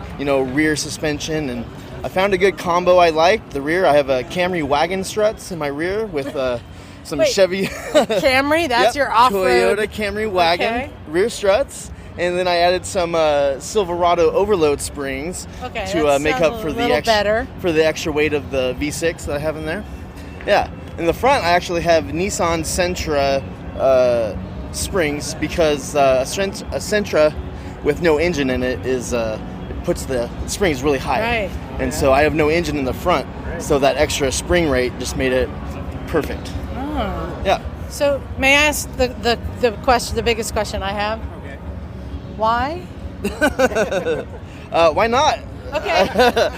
rear suspension, and I found a good combo I liked. The rear, I have a Camry wagon struts in my rear with some Chevy Camry. That's your off-road Toyota Camry wagon rear struts. And then I added some Silverado overload springs to make up for the extra weight of the V6 that I have in there. Yeah. In the front, I actually have Nissan Sentra springs because a Sentra with no engine in it is it puts the springs really high. Right. And so I have no engine in the front, so that extra spring rate just made it perfect. Oh. Yeah. So may I ask the question, the biggest question I have? Okay. Why? Why not? Okay.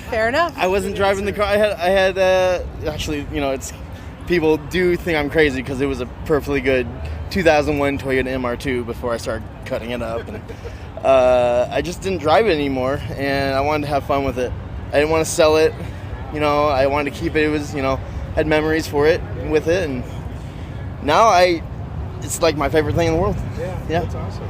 Fair enough. I wasn't driving the car. I had actually, it's people do think I'm crazy because it was a perfectly good 2001 Toyota MR2 before I started cutting it up. And, I just didn't drive it anymore, and I wanted to have fun with it. I didn't want to sell it. I wanted to keep it. It was, had memories for it with it, and now it's like my favorite thing in the world. Yeah. That's awesome.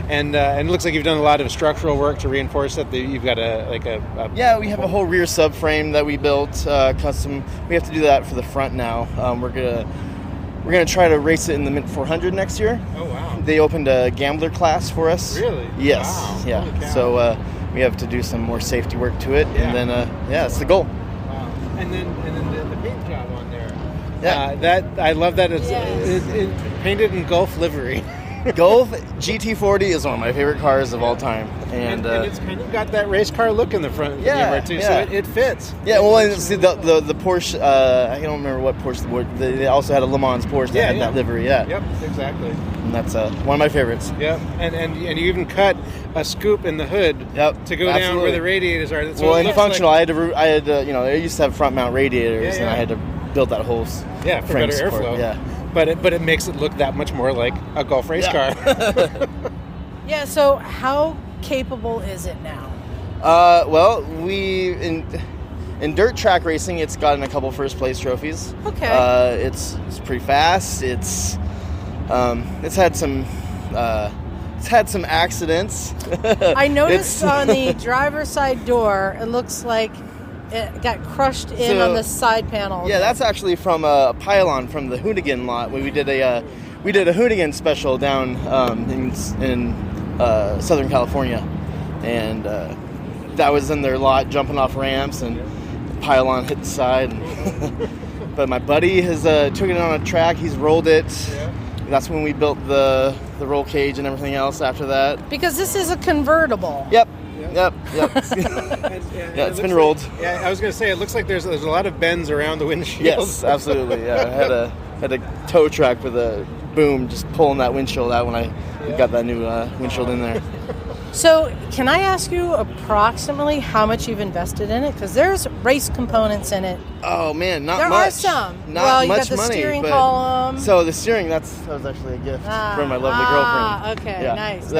And it looks like you've done a lot of structural work to reinforce it. You've got Yeah, we have a whole rear subframe that we built custom. We have to do that for the front now. We're gonna try to race it in the Mint 400 next year. Oh wow! They opened a gambler class for us. Really? Yes. Wow. Yeah. Holy cow. So we have to do some more safety work to it, and then it's the goal. Wow. And then the paint job on there. Yeah. That I love that it's painted in Gulf livery. Gulf GT40 is one of my favorite cars of all time, and it's kind of got that race car look in the front of the MR2, so it fits. Yeah, well, and see the Porsche. I don't remember what Porsche. They also had a Le Mans Porsche that had that livery. Yeah. Yep. Exactly. And that's one of my favorites. Yep. And you even cut a scoop in the hood. Yep. To go down where the radiators are. That's well, in functional, I had to I used to have front mount radiators, and I had to build that whole for better airflow. Yeah. But it makes it look that much more like a Gulf race car. Yeah. So how capable is it now? Well, in dirt track racing, it's gotten a couple first place trophies. Okay. It's pretty fast. It's had some accidents. I noticed on the driver's side door, it looks like it got crushed in on the side panel. Yeah, that's actually from a pylon from the Hoonigan lot. We did a Hoonigan special down in Southern California, and that was in their lot, jumping off ramps, and the pylon hit the side. But my buddy has took it on a track. He's rolled it. Yeah. That's when we built the roll cage and everything else after that. Because this is a convertible. Yep. Yeah, it's been rolled. Yeah, I was going to say, it looks like there's a lot of bends around the windshield. Yes, absolutely. Yeah, I had a tow truck with a boom just pulling that windshield out when I got that new windshield in there. So, can I ask you approximately how much you've invested in it? Because there's race components in it. Oh man, not there much. There are some. Not you much got the money, steering column. So the steering, that was actually a gift from my lovely girlfriend. Okay, yeah. nice.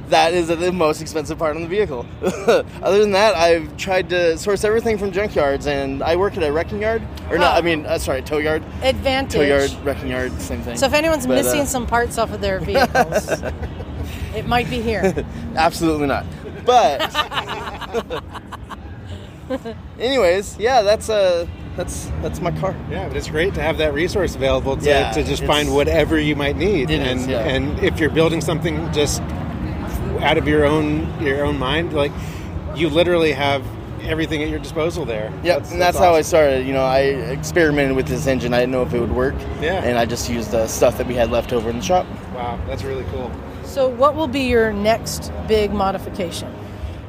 That is the most expensive part on the vehicle. Other than that, I've tried to source everything from junkyards, and I work at a wrecking yard. Tow yard. Advantage. Tow yard, wrecking yard, same thing. So if anyone's missing some parts off of their vehicles, it might be here. Absolutely not. But anyways, yeah, that's my car. Yeah, but it's great to have that resource available to just find whatever you might need. And if you're building something just out of your own mind, like you literally have everything at your disposal there. Yep, that's how I started. I experimented with this engine. I didn't know if it would work. Yeah. And I just used the stuff that we had left over in the shop. Wow, that's really cool. So what will be your next big modification?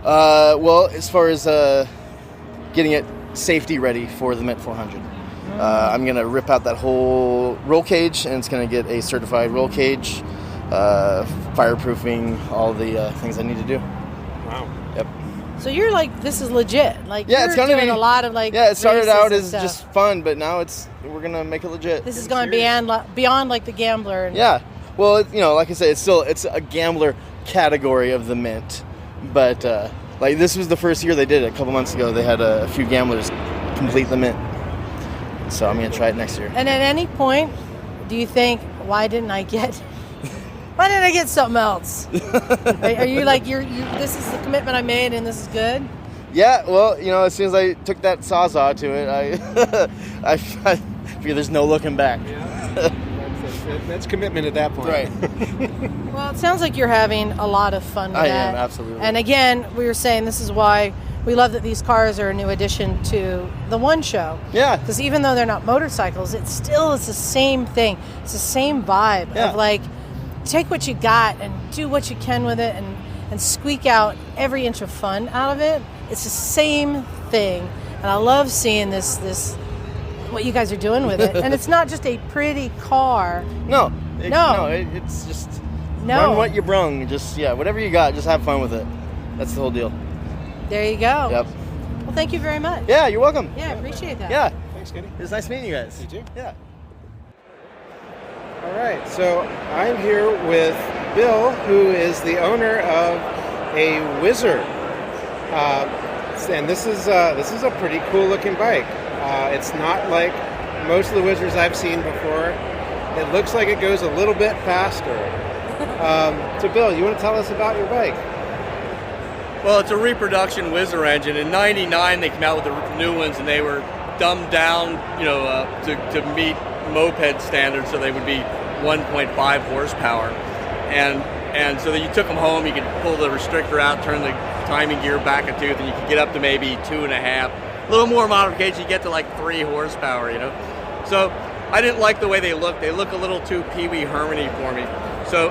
Well, as far as getting it safety ready for the Mint 400. I'm going to rip out that whole roll cage, and it's going to get a certified roll cage, fireproofing, all the things I need to do. Wow. Yep. So you're like, this is legit. Like, yeah, you're it's gonna doing be a lot of like. Yeah, it started out as stuff. just fun, but now we're gonna make it legit. This is going beyond like the gambler. Yeah. Well, like I said, it's a gambler category of the Mint, but like this was the first year they did it. A couple months ago, they had a few gamblers complete the Mint. So I'm gonna try it next year. And at any point, do you think, why didn't I get something else? Are you like, this is the commitment I made and this is good? Yeah, well, as soon as I took that Sawzall to it, I feel there's no looking back. Yeah. That's commitment at that point. Right. Well, it sounds like you're having a lot of fun with that. I am, absolutely. And again, we were saying this is why we love that these cars are a new addition to the One Show. Yeah. Because even though they're not motorcycles, it's the same thing. It's the same vibe of like take what you got and do what you can with it and squeak out every inch of fun out of it. It's the same thing. And I love seeing this what you guys are doing with it. And it's not just a pretty car. It's just run what you brung. Just, whatever you got, just have fun with it. That's the whole deal. There you go. Yep. Well, thank you very much. Yeah, you're welcome. Yeah, I appreciate that. Yeah. Thanks, Kenny. It was nice meeting you guys. You too. Yeah. All right, so I'm here with Bill, who is the owner of a Whizzer, and this is a pretty cool looking bike. It's not like most of the Whizzers I've seen before. It looks like it goes a little bit faster. So Bill, you want to tell us about your bike? Well, it's a reproduction Whizzer engine. In '99, they came out with the new ones, and they were dumbed down, to meet moped standards, so they would be 1.5 horsepower. And so that you took them home, you could pull the restrictor out, turn the timing gear back a tooth, and you could get up to maybe 2.5. A little more modification, you get to like 3 horsepower, So I didn't like the way they look. They look a little too Pee Wee Herman-y for me. So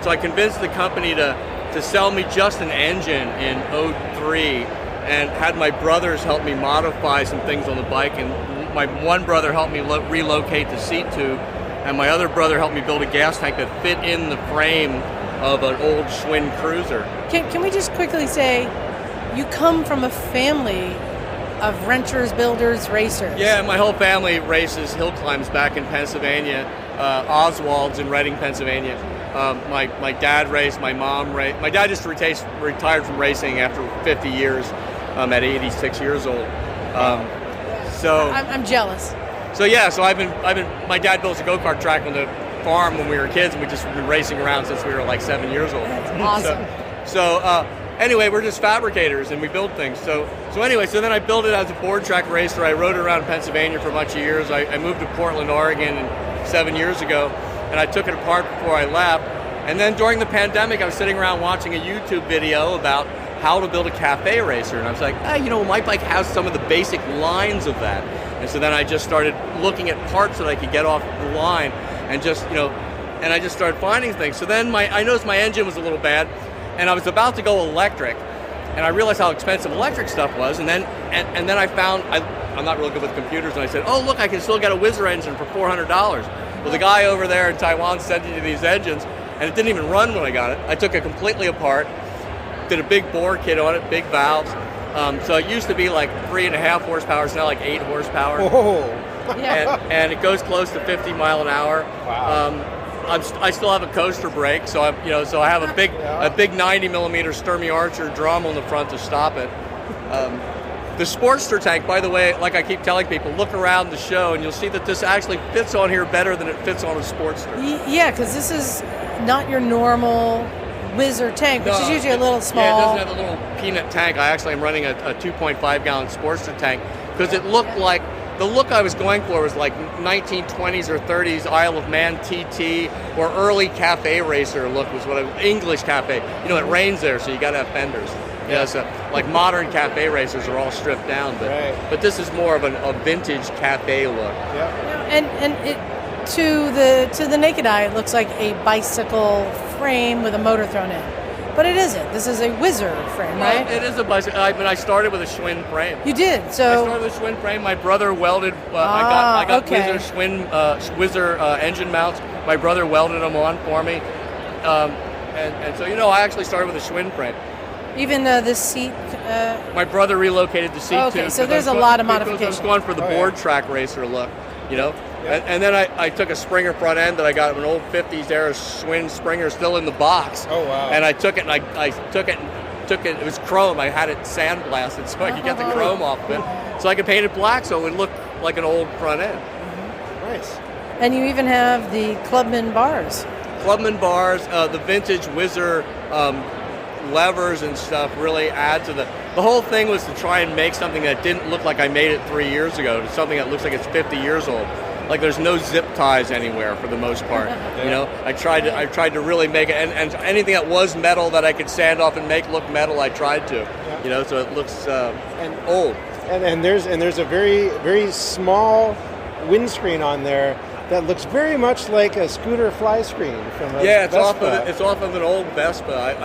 I convinced the company to sell me just an engine in '03, and had my brothers help me modify some things on the bike. And my one brother helped me relocate the seat tube, and my other brother helped me build a gas tank that fit in the frame of an old Schwinn Cruiser. Can we just quickly say, you come from a family of wrenchers, builders, racers? Yeah, my whole family races hill climbs back in Pennsylvania. Oswald's in Reading, Pennsylvania. My dad raced, my mom raced. My dad just retired from racing after 50 years at 86 years old. So I'm jealous. So I've been. My dad built a go-kart track on the farm when we were kids, and we just been racing around since we were like 7 years old. That's awesome. Anyway, we're just fabricators and we build things. So then I built it as a board track racer. I rode it around Pennsylvania for a bunch of years. I moved to Portland, Oregon 7 years ago, and I took it apart before I left. And then during the pandemic, I was sitting around watching a YouTube video about how to build a cafe racer. And I was like, my bike has some of the basic lines of that. And so then I just started looking at parts that I could get off the line and and I just started finding things. So then I noticed my engine was a little bad, and I was about to go electric, and I realized how expensive electric stuff was. And then I found I'm not really good with computers, and I said, oh look, I can still get a Whizzer engine for $400. Well, the guy over there in Taiwan sent me these engines, and it didn't even run when I got it. I took it completely apart, did a big bore kit on it, big valves. So it used to be like 3.5 horsepower. It's now like 8 horsepower. Whoa. Yeah. And it goes close to 50 mile an hour. Wow. I still have a coaster brake, so I have a big 90 millimeter Sturmey Archer drum on the front to stop it. The Sportster tank, by the way, like I keep telling people, look around the show and you'll see that this actually fits on here better than it fits on a Sportster. Yeah, because this is not your normal Whizzer tank, which is usually a little small. Yeah, it doesn't have a little peanut tank. I actually am running a 2.5 gallon Sportster tank because it looked like, the look I was going for was like 1920s or 30s Isle of Man TT or early cafe racer look was English cafe. It rains there, so you got to have fenders. So like modern cafe racers are all stripped down, but this is more of a vintage cafe look. Yeah. And it to the naked eye, it looks like a bicycle frame with a motor thrown in. But it isn't. This is a Whizzer frame, right? It is a bicycle. I started with a Schwinn frame. You did. So I started with a Schwinn frame. My brother welded. I got okay. Whizzer engine mounts. My brother welded them on for me, and so I actually started with a Schwinn frame. Even the seat. My brother relocated the seat too. Okay, so there's a lot of modification. I was going for the board track racer look, And then I took a Springer front end that I got an old 50s era Schwinn Springer still in the box. Oh wow! And I took it and I took it. It was chrome. I had it sandblasted so I could get the chrome off of it, so I could paint it black so it would look like an old front end. Nice. And you even have the Clubman bars. Clubman bars, the vintage Whizzer levers and stuff really add to the whole thing was to try and make something that didn't look like I made it 3 years ago to something that looks like it's 50 years old. Like there's no zip ties anywhere for the most part. I tried to really make it, and anything that was metal that I could sand off and make look metal, I tried to. So it looks old. And there's a very very small windscreen on there that looks very much like a scooter fly screen from a Vespa. It's off of an old Vespa.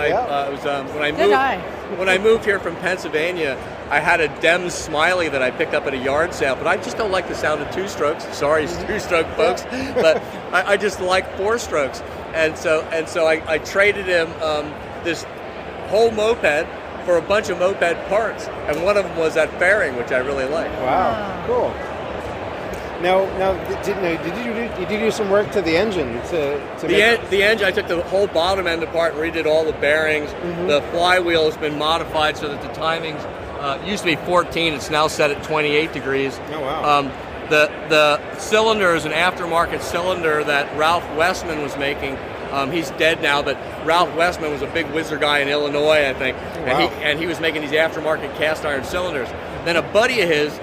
When I moved here from Pennsylvania, I had a Dem Smiley that I picked up at a yard sale, but I just don't like the sound of two-strokes. Sorry, two-stroke folks, but I just like four-strokes, and so I traded him this whole moped for a bunch of moped parts, and one of them was that fairing, which I really like. Wow, cool. Now, did you do some work to the engine the engine? I took the whole bottom end apart and redid all the bearings. Mm-hmm. The flywheel has been modified so that the timings used to be 14. It's now set at 28 degrees. Oh wow. The cylinder is an aftermarket cylinder that Ralph Westman was making. He's dead now, but Ralph Westman was a big whizzer guy in Illinois, I think, and he was making these aftermarket cast iron cylinders. Then a buddy of his.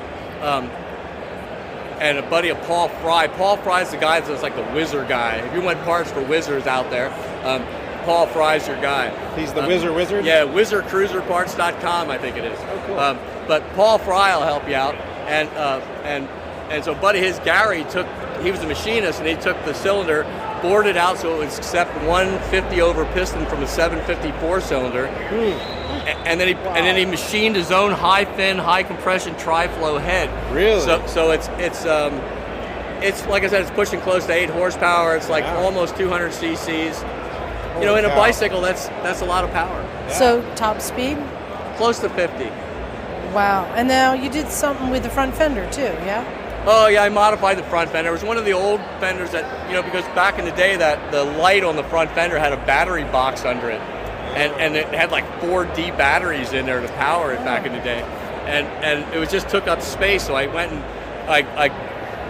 And a buddy of Paul Fry. Paul Fry's the guy that's like the whizzer guy. If you want parts for whizzers out there, Paul Fry's your guy. He's the whizzer wizard? Yeah, whizzercruiserparts.com, I think it is. Oh, cool. But Paul Fry will help you out. And so buddy his, Gary, he was a machinist, and he took the cylinder, bored it out so it would accept 150 over piston from a 754 cylinder. And then he machined his own high fin, high compression tri-flow head. Really? So it's like I said, it's pushing close to 8 horsepower. It's like almost 200 cc's. Holy in a cow. bicycle, that's a lot of power. Yeah. So top speed? Close to 50. Wow. And now you did something with the front fender too, yeah? Oh yeah, I modified the front fender. It was one of the old fenders that, because back in the day that the light on the front fender had a battery box under it. And it had like 4 D batteries in there to power it back in the day. And it just took up space, so I went and I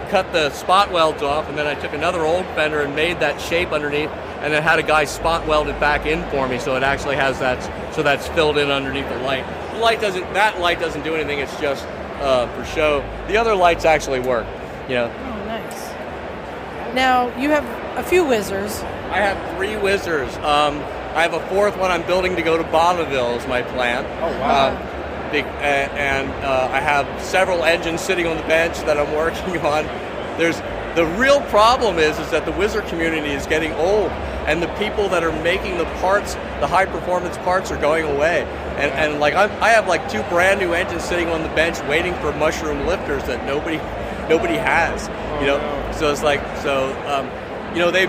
cut the spot welds off, and then I took another old fender and made that shape underneath, and then had a guy spot weld it back in for me, so it actually has that, so that's filled in underneath the light. That light doesn't do anything, it's just for show. The other lights actually work, Oh, nice. Now, you have a few whizzers. I have 3 whizzers. I have a 4th one I'm building to go to Bonneville is my plan. Oh, wow. I have several engines sitting on the bench that I'm working on. The real problem is that the whizzer community is getting old, and the people that are making the parts, the high performance parts, are going away. And like I have like 2 brand new engines sitting on the bench waiting for mushroom lifters that nobody has. So it's like they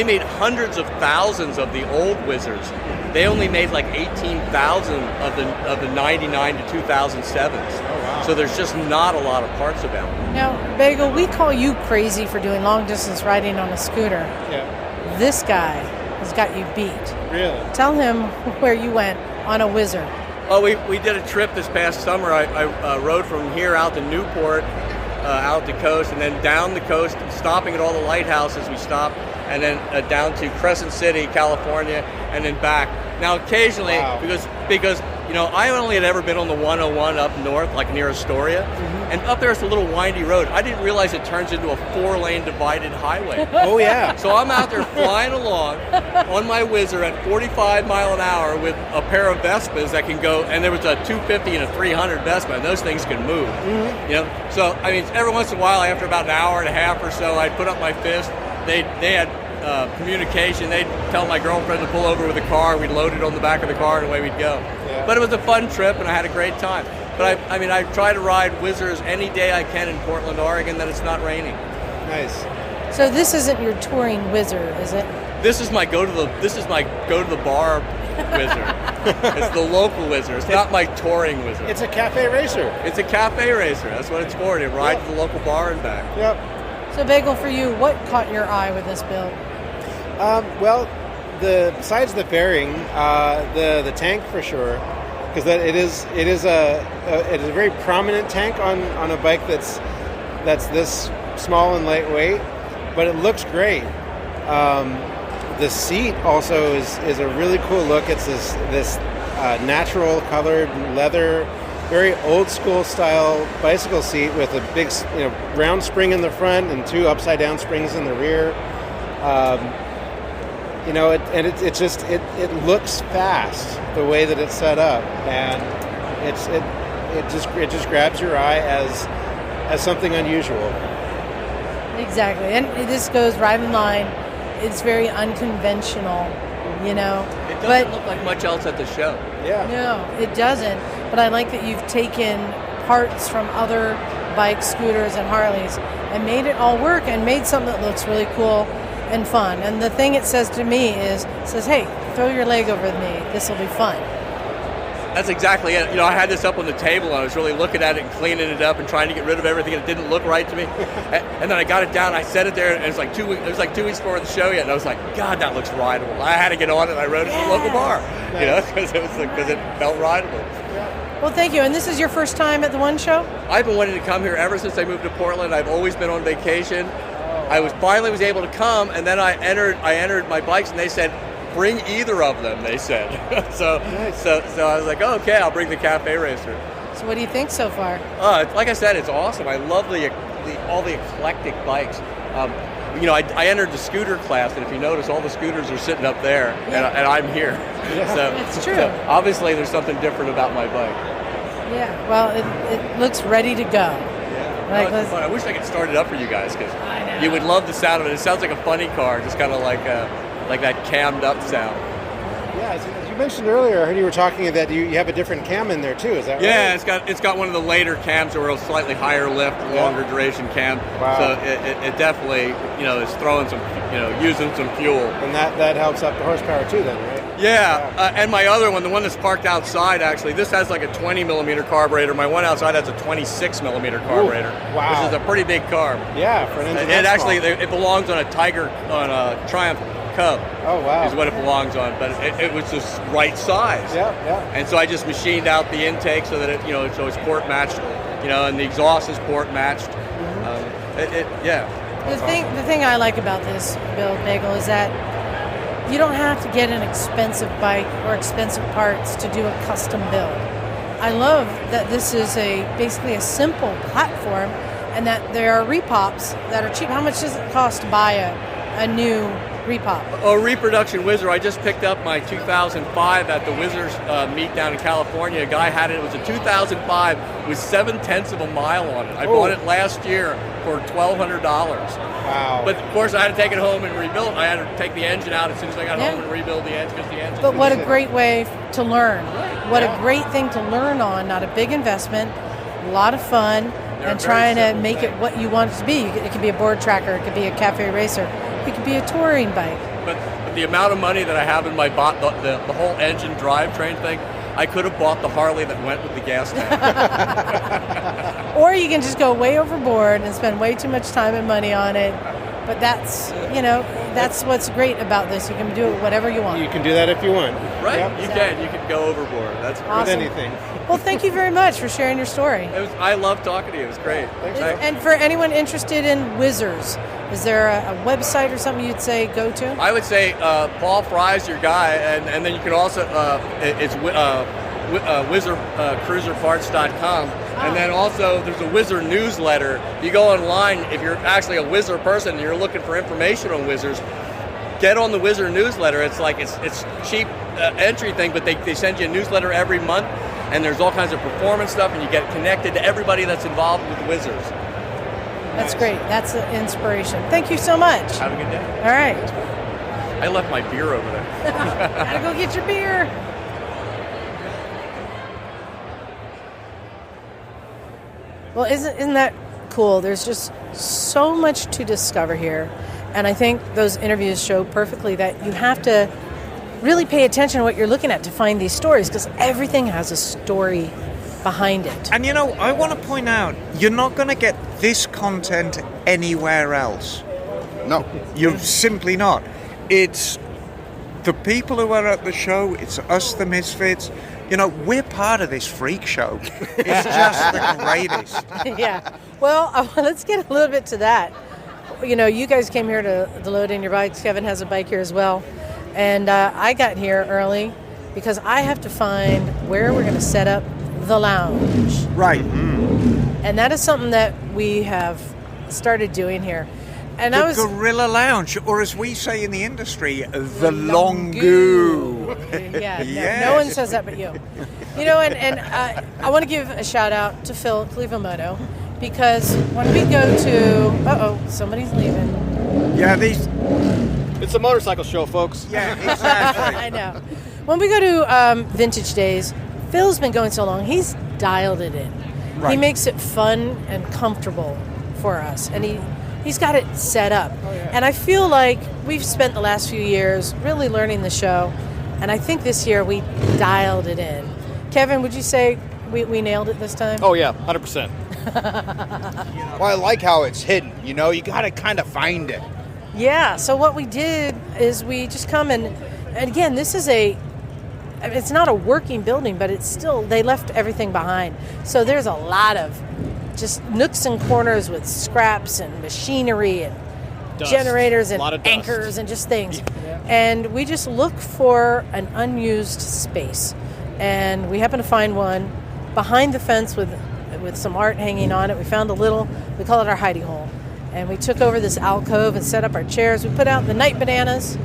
made hundreds of thousands of the old whizzers. They only made like 18,000 of the 99 to 2007s. Oh, wow. So there's just not a lot of parts available. Now, Bagel, we call you crazy for doing long distance riding on a scooter. Yeah. This guy has got you beat. Really? Tell him where you went on a whizzer. Oh, we did a trip this past summer. I rode from here out to Newport, out the coast, and then down the coast, stopping at all the lighthouses we stopped, and then down to Crescent City, California, and then back. Now, occasionally, because I only had ever been on the 101 up north, like near Astoria, and up there it's a little windy road. I didn't realize it turns into a 4-lane divided highway. Oh, yeah. So I'm out there flying along on my whizzer at 45 mile an hour with a pair of Vespas that can go, and there was a 250 and a 300 Vespa, and those things can move. So I mean, every once in a while, after about an hour and a half or so, I'd put up my fist. They had communication. They'd tell my girlfriend to pull over with a car. We'd load it on the back of the car, and away we'd go. Yeah. But it was a fun trip, and I had a great time. But I try to ride whizzers any day I can in Portland, Oregon, that it's not raining. Nice. So this isn't your touring whizzer, is it? This is my go to the bar whizzer. It's the local whizzer. It's not my touring whizzer. It's a cafe racer. It's a cafe racer. That's what it's for. To ride to the local bar and back. Yep. So Bagel, for you, what caught your eye with this build? Well, besides the fairing, the tank for sure, because it is a very prominent tank on a bike that's this small and lightweight, but it looks great. The seat also is a really cool look. It's this natural colored leather, very old school style bicycle seat with a big round spring in the front and 2 upside down springs in the rear. It looks fast the way that it's set up, and it just grabs your eye as something unusual. Exactly. And this goes right in line. It's very unconventional, you know. It doesn't look like much else at the show. Yeah. No, it doesn't. But I like that you've taken parts from other bikes, scooters, and Harleys and made it all work and made something that looks really cool and fun. And the thing it says to me is, hey, throw your leg over me. This will be fun. That's exactly it. You know, I had this up on the table, and I was really looking at it and cleaning it up and trying to get rid of everything that didn't look right to me. And then I got it down, I set it there, and it was like 2 weeks. It was like 2 weeks before the show yet, and I was like, God, that looks rideable. I had to get on it, and I rode it at the local bar, you know, because it felt rideable. Well, thank you. And this is your first time at the One Show? I've been wanting to come here ever since I moved to Portland. I've always been on vacation. I finally was able to come, and then I entered my bikes, and they said, bring either of them, they said. so I was like, oh, okay, I'll bring the Cafe Racer. So what do you think so far? Like I said, it's awesome. I love all the eclectic bikes. You know, I entered the scooter class, and if you notice, all the scooters are sitting up there, and I'm here. Yeah. So it's true. So obviously, there's something different about my bike. Yeah, well, it looks ready to go. Yeah. Like, I wish I could start it up for you guys, because you would love the sound of it. It sounds like a funny car, just kind of like that cammed up sound. Yeah, as you mentioned earlier, I heard you were talking that you have a different cam in there too. Is that right? Yeah, it's got one of the later cams, or a slightly higher lift, longer duration cam. Wow. So it definitely, you know, is throwing some, you know, using some fuel. And that helps up the horsepower too, then, right? Yeah, and my other one, the one that's parked outside, actually, this has like a 20 millimeter carburetor. My one outside has a 26 millimeter carburetor. Ooh, wow. Which is a pretty big carb. Yeah, for an engine. It actually it belongs on a Triumph Cub. Oh wow! Is what it belongs on, but it was just right size. Yeah. And so I just machined out the intake so that so it's port matched, you know, and the exhaust is port matched. The thing I like about this build, Bagel, is that you don't have to get an expensive bike or expensive parts to do a custom build. I love that this is basically a simple platform, and that there are repops that are cheap. How much does it cost to buy a new repop? A reproduction Whizzer. I just picked up my 2005 at the Whizzers meet down in California. A guy had it. It was a 2005 with 0.7 of a mile on it. I bought it last year for $1,200. Wow. But of course I had to take it home and rebuild it. I had to take the engine out as soon as I got home and rebuild the engine, because the engine. But what a great way to learn. What a great thing to learn on. Not a big investment, a lot of fun, and trying to make it what you want it to be. It could be a board tracker, it could be a cafe racer, it could be a touring bike. But the amount of money that I have in my the whole engine drivetrain thing, I could have bought the Harley that went with the gas tank. Or you can just go way overboard and spend way too much time and money on it. But that's what's great about this. You can do it whatever you want. You can do that if you want. Right? Yep. You can go overboard. That's awesome. With anything. Well, thank you very much for sharing your story. I love talking to you. It was great. Thanks. And for anyone interested in Whizzers, is there a website or something you'd say go to? I would say Paul Fry's your guy, and then you can also it's WhizzerCruiserParts.com, and then also there's a Whizzer newsletter. You go online if you're actually a Whizzer person and you're looking for information on Whizzers. Get on the Whizzer newsletter. It's like it's cheap entry thing, but they send you a newsletter every month, and there's all kinds of performance stuff, and you get connected to everybody that's involved with Whizzers. That's great. That's an inspiration. Thank you so much. Have a good day. All right. I left my beer over there. Gotta go get your beer. Well, isn't that cool? There's just so much to discover here. And I think those interviews show perfectly that you have to really pay attention to what you're looking at to find these stories, because everything has a story behind it. And I want to point out, you're not going to get this content anywhere else. No. You're simply not. It's the people who are at the show, it's us, the Misfits. We're part of this freak show. It's just the greatest. Yeah. Well, let's get a little bit to that. You guys came here to load in your bikes. Kevin has a bike here as well. And I got here early because I have to find where we're going to set up the lounge. Right. And that is something that we have started doing here. And the Gorilla Lounge, or as we say in the industry, the Longu. Yeah, yes. No one says that but you. And I want to give a shout out to Phil Clevemoto because when we go to, somebody's leaving. Yeah, It's a motorcycle show, folks. Yeah, exactly. I know. When we go to Vintage Days, Phil's been going so long, he's dialed it in. Right. He makes it fun and comfortable for us, and he's got it set up. And I feel like we've spent the last few years really learning the show, and I think this year we dialed it in. Kevin, would you say we nailed it this time? Oh yeah, 100%. Well, I like how it's hidden. You know, you got to kind of find it. Yeah, so what we did is we just come and again, this is it's not a working building, but it's still, they left everything behind. So there's a lot of just nooks and corners with scraps and machinery and Dust. generators A and lot of dust. anchors and just things. And we just look for an unused space. And we happen to find one behind the fence with some art hanging on it. We found we call it our hidey hole. And we took over this alcove and set up our chairs. We put out the night bananas,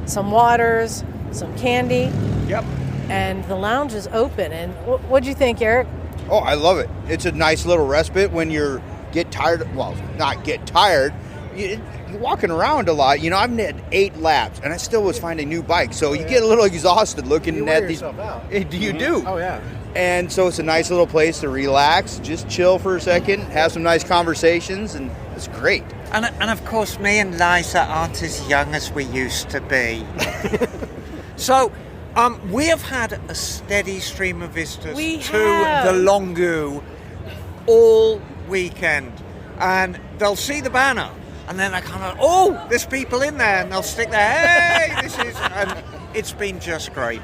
some waters, some candy. Yep. And the lounge is open. And what'd you think, Eric? Oh, I love it. It's a nice little respite when you get tired. Well, not get tired. You're walking around a lot. You know, I've had 8 laps, and I still was finding new bikes. So you get a little exhausted looking at these. You do. Oh, yeah. And so it's a nice little place to relax, just chill for a second, have some nice conversations, and it's great. And of course, me and Liza aren't as young as we used to be. So, we have had a steady stream of visitors to the Longu all weekend. And they'll see the banner, and then they kind of, oh, there's people in there, and they'll stick their, hey, this is, and it's been just great.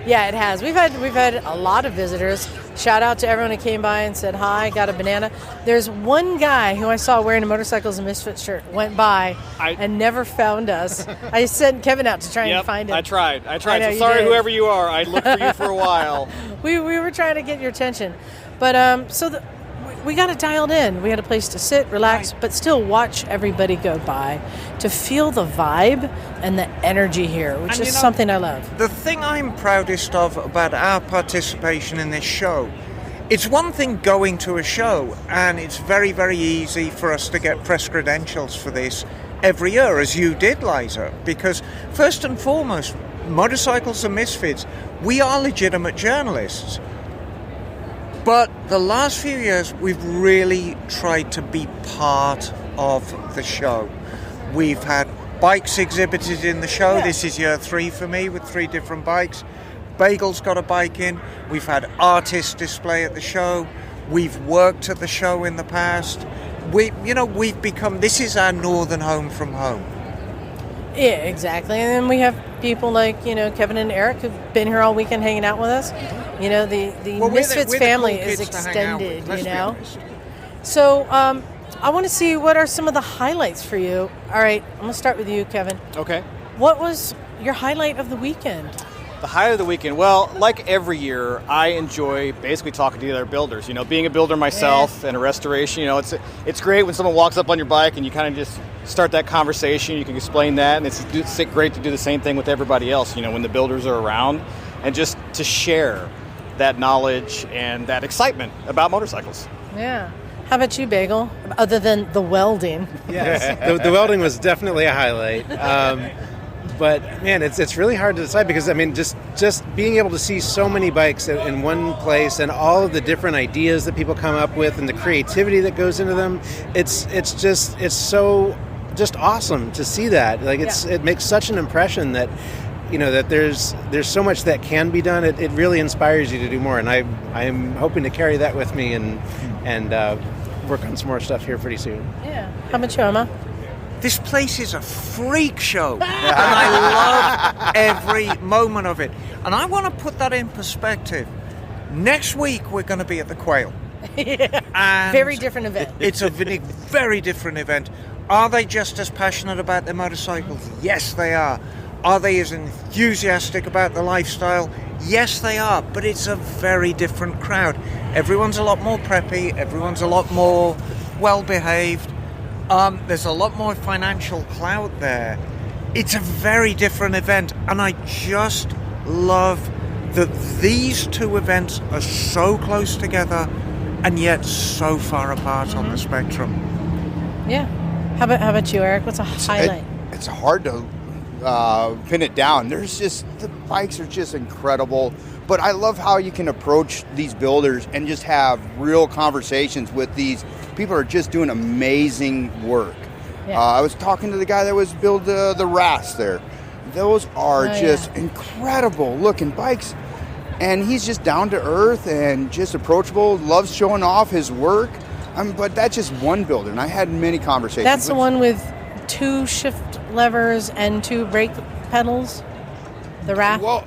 Yeah, it has. We've had a lot of visitors. Shout out to everyone who came by and said hi, got a banana. There's one guy who I saw wearing a Motorcycles and Misfits shirt, went by and never found us. I sent Kevin out to try and find him. I tried. I know, So sorry, whoever you are. I looked for you for a while. We were trying to get your attention. But we got it dialed in. We had a place to sit, relax, but still watch everybody go by to feel the vibe and the energy here, which is something I love. The thing I'm proudest of about our participation in this show, it's one thing going to a show, and it's very, very easy for us to get press credentials for this every year, as you did, Liza, because first and foremost, Motorcycles and Misfits, we are legitimate journalists. But the last few years, we've really tried to be part of the show. We've had bikes exhibited in the show. Yeah. This is year 3 for me with 3 different bikes. Bagel's got a bike in. We've had artists display at the show. We've worked at the show in the past. We've become, this is our northern home from home. Yeah, exactly. And then we have people like, Kevin and Eric who've been here all weekend hanging out with us. The Misfits family is extended, So I want to see what are some of the highlights for you. All right, I'm going to start with you, Kevin. Okay. What was your highlight of the weekend? The highlight of the weekend, well, like every year, I enjoy basically talking to the other builders. Being a builder myself and a restoration, it's great when someone walks up on your bike and you kind of just start that conversation. You can explain that, and it's great to do the same thing with everybody else, when the builders are around, and just to share that knowledge and that excitement about motorcycles. Yeah. How about you, Bagel, other than the welding? Yes, the welding was definitely a highlight. But man, it's really hard to decide because just being able to see so many bikes in one place and all of the different ideas that people come up with and the creativity that goes into them, it's so just awesome to see that. It makes such an impression that that there's so much that can be done. It really inspires you to do more, and I'm hoping to carry that with me and work on some more stuff here pretty soon. Yeah. How about you, Emma? This place is a freak show, and I love every moment of it. And I want to put that in perspective. Next week, we're going to be at the Quail. And very different event. It's a very different event. Are they just as passionate about their motorcycles? Yes, they are. Are they as enthusiastic about the lifestyle? Yes, they are. But it's a very different crowd. Everyone's a lot more preppy. Everyone's a lot more well-behaved. There's a lot more financial clout there. It's a very different event, and I just love that these two events are so close together and yet so far apart on the spectrum. Yeah. How about you, Eric? What's a highlight? It's hard to pin it down. The bikes are just incredible. But I love how you can approach these builders and just have real conversations with these people who are just doing amazing work. Yeah. I was talking to the guy that was build the RAS there. Those are just incredible looking bikes. And he's just down to earth and just approachable, loves showing off his work. But that's just one builder, and I had many conversations. That's the one with 2 shift levers and 2 brake pedals? The RAF? Well,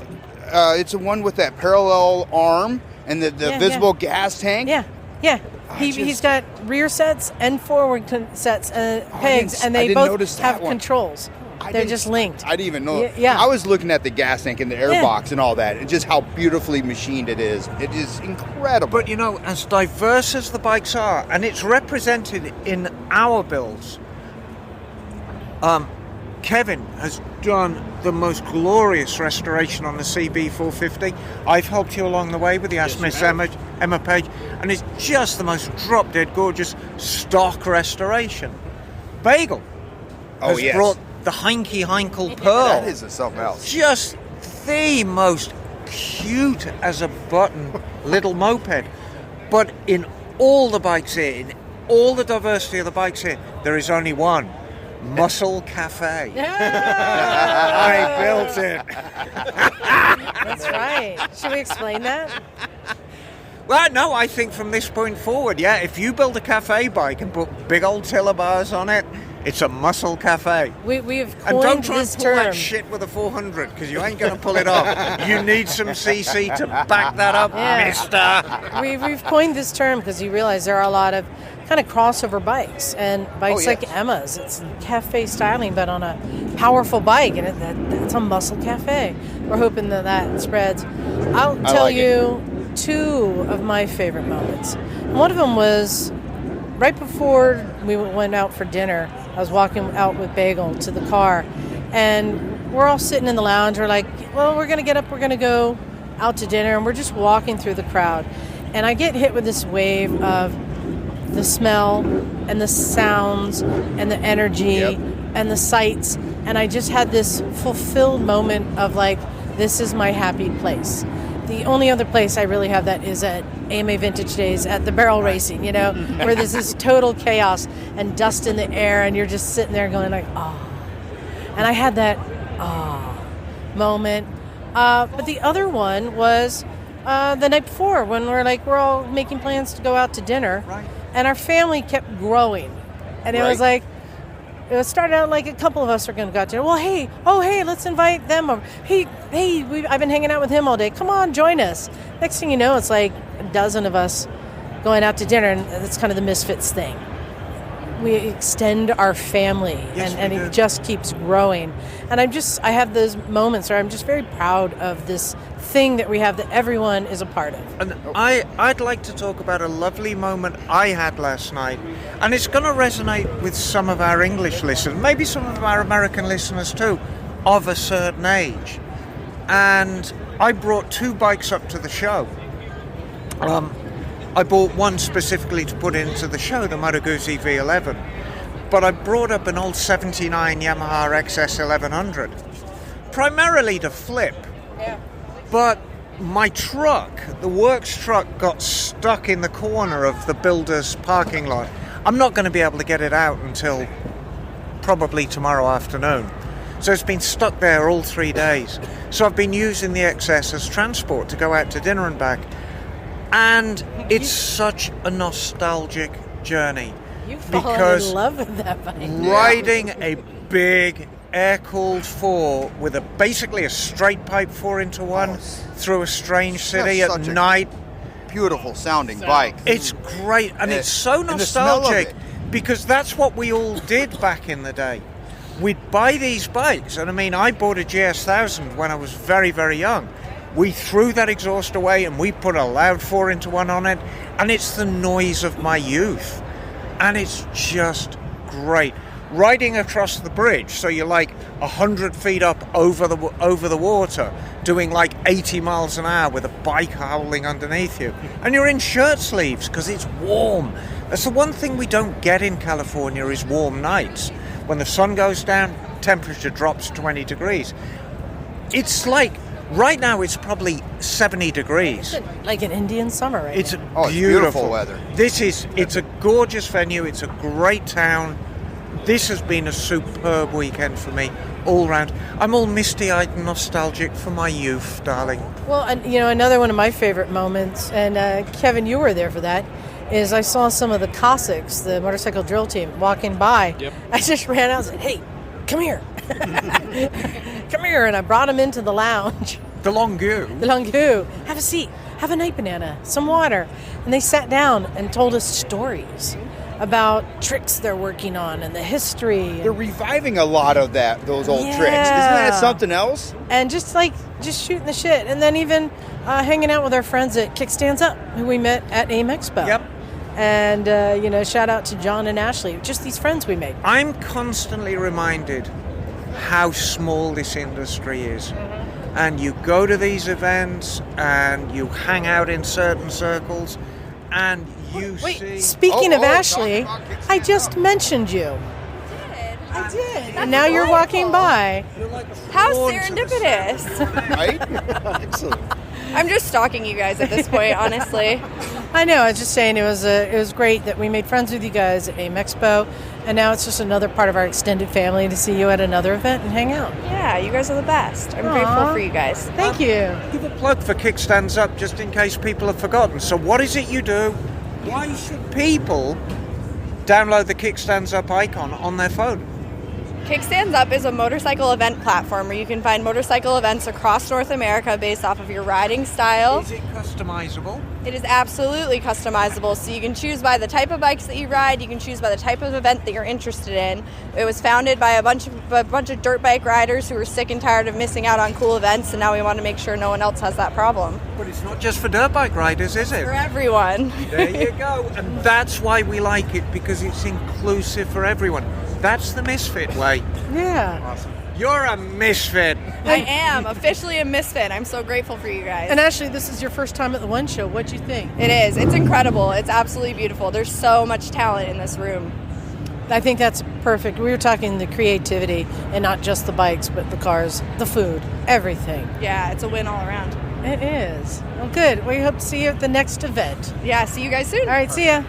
it's the one with that parallel arm and the visible gas tank. Yeah. He's got rear sets and forward sets, pegs, and they both have controls. They're just linked. I didn't even know. Yeah. I was looking at the gas tank and the airbox and all that, and just how beautifully machined it is. It is incredible. But, as diverse as the bikes are, and it's represented in our builds, Kevin has done the most glorious restoration on the CB450. I've helped you along the way with the Ask Miss Emma Page, and it's just the most drop-dead gorgeous stock restoration. Bagel has brought the Heinkel Pearl. That is something else. Just the most cute as a button little moped. But in all the bikes here, in all the diversity of the bikes here, there is only one. Muscle Cafe. I built it. That's right. Should we explain that? Well, no, I think from this point forward, if you build a cafe bike and put big old tiller bars on it, it's a muscle cafe. We have coined and don't try this and pull term. that shit with a 400, because you ain't going to pull it off. You need some CC to back that up, mister. We've coined this term because you realize there are a lot of kind of crossover bikes, and bikes like Emma's. It's cafe styling, but on a powerful bike, and that's a muscle cafe. We're hoping that spreads. I'll tell you 2 of my favorite moments. One of them was right before we went out for dinner. I was walking out with Bagel to the car, and we're all sitting in the lounge. We're like, well, we're going to get up, we're going to go out to dinner, and we're just walking through the crowd. And I get hit with this wave of the smell and the sounds and the energy and the sights, and I just had this fulfilled moment of like, this is my happy place. The only other place I really have that is at AMA Vintage Days at the barrel racing, where there's this total chaos and dust in the air, and you're just sitting there going like, and I had that moment. But the other one was the night before, when we're all making plans to go out to dinner, and our family kept growing, and it was like, it started out like a couple of us are going to go out to dinner. Well, hey, let's invite them over. Hey, I've been hanging out with him all day. Come on, join us. Next thing you know, it's like a dozen of us going out to dinner, and that's kind of the Misfits thing. We extend our family, and it just keeps growing. And I have those moments where I'm just very proud of this thing that we have that everyone is a part of. And I'd like to talk about a lovely moment I had last night, and it's going to resonate with some of our English listeners, maybe some of our American listeners too, of a certain age. And I brought 2 bikes up to the show. I bought one specifically to put into the show, the Moto Guzzi V11, but I brought up an old 79 Yamaha XS 1100, primarily to flip. But my truck, the works truck, got stuck in the corner of the builder's parking lot. I'm not going to be able to get it out until probably tomorrow afternoon. So it's been stuck there all 3 days. So I've been using the XS as transport to go out to dinner and back. And it's such a nostalgic journey. You've fallen in love with that bike. Riding a big air-cooled 4 with basically a straight pipe 4-into-1 through a strange city at night. Beautiful sounding bike. It's great, and it's so nostalgic because that's what we all did back in the day. We'd buy these bikes, and I bought a GS1000 when I was very, very young. We threw that exhaust away and we put a loud 4-into-1 on it, and it's the noise of my youth, and it's just great. riding across the bridge, so you're like 100 feet up over the water, doing like 80 miles an hour with a bike howling underneath you, and you're in shirt sleeves because it's warm. That's the one thing we don't get in California is warm nights. When the sun goes down, temperature drops 20 degrees. It's like, right now it's probably 70 degrees. Like an Indian summer right It's now. beautiful weather. It's a gorgeous venue. It's a great town. This has been a superb weekend for me all round. I'm all misty-eyed and nostalgic for my youth, darling. Well, and, another one of my favorite moments, and Kevin, you were there for that, is I saw some of the Cossacks, the motorcycle drill team, walking by. Yep. I just ran out and said, hey, come here. Come here. And I brought them into the lounge. The Longue. The Longue. Have a seat. Have a night banana. Some water. And they sat down and told us stories about tricks they're working on and the history. They're reviving a lot of those old tricks. Isn't that something else? And just shooting the shit. And then even hanging out with our friends at Kickstands Up, who we met at AIM Expo. Yep. And, shout out to John and Ashley, just these friends we made. I'm constantly reminded how small this industry is. And you go to these events and you hang out in certain circles and you see... Speaking of Ashley, I just mentioned you. I did. And now you're walking by. How serendipitous. Right? Excellent. I'm just stalking you guys at this point, honestly. I know. I was just saying it was great that we made friends with you guys at AIM Expo, and now it's just another part of our extended family to see you at another event and hang out. Yeah, you guys are the best. I'm grateful for you guys. Thank you. Give a plug for Kickstands Up just in case people have forgotten. So what is it you do? Why should people download the Kickstands Up icon on their phone? Kickstands Up is a motorcycle event platform where you can find motorcycle events across North America based off of your riding style. Is it customizable? It is absolutely customizable, so you can choose by the type of bikes that you ride, you can choose by the type of event that you're interested in. It was founded by a bunch of dirt bike riders who were sick and tired of missing out on cool events, and now we want to make sure no one else has that problem. But it's not just for dirt bike riders, is it? For everyone. There you go. And that's why we like it, because it's inclusive for everyone. That's the Misfit way. Yeah. Awesome. You're a misfit. I am officially a misfit. I'm so grateful for you guys. And Ashley, this is your first time at the One Show. What'd you think? It is. It's incredible. It's absolutely beautiful. There's so much talent in this room. I think that's perfect. We were talking the creativity and not just the bikes, but the cars, the food, everything. Yeah, it's a win all around. It is. Well, good. We hope to see you at the next event. Yeah, see you guys soon. All right, see ya.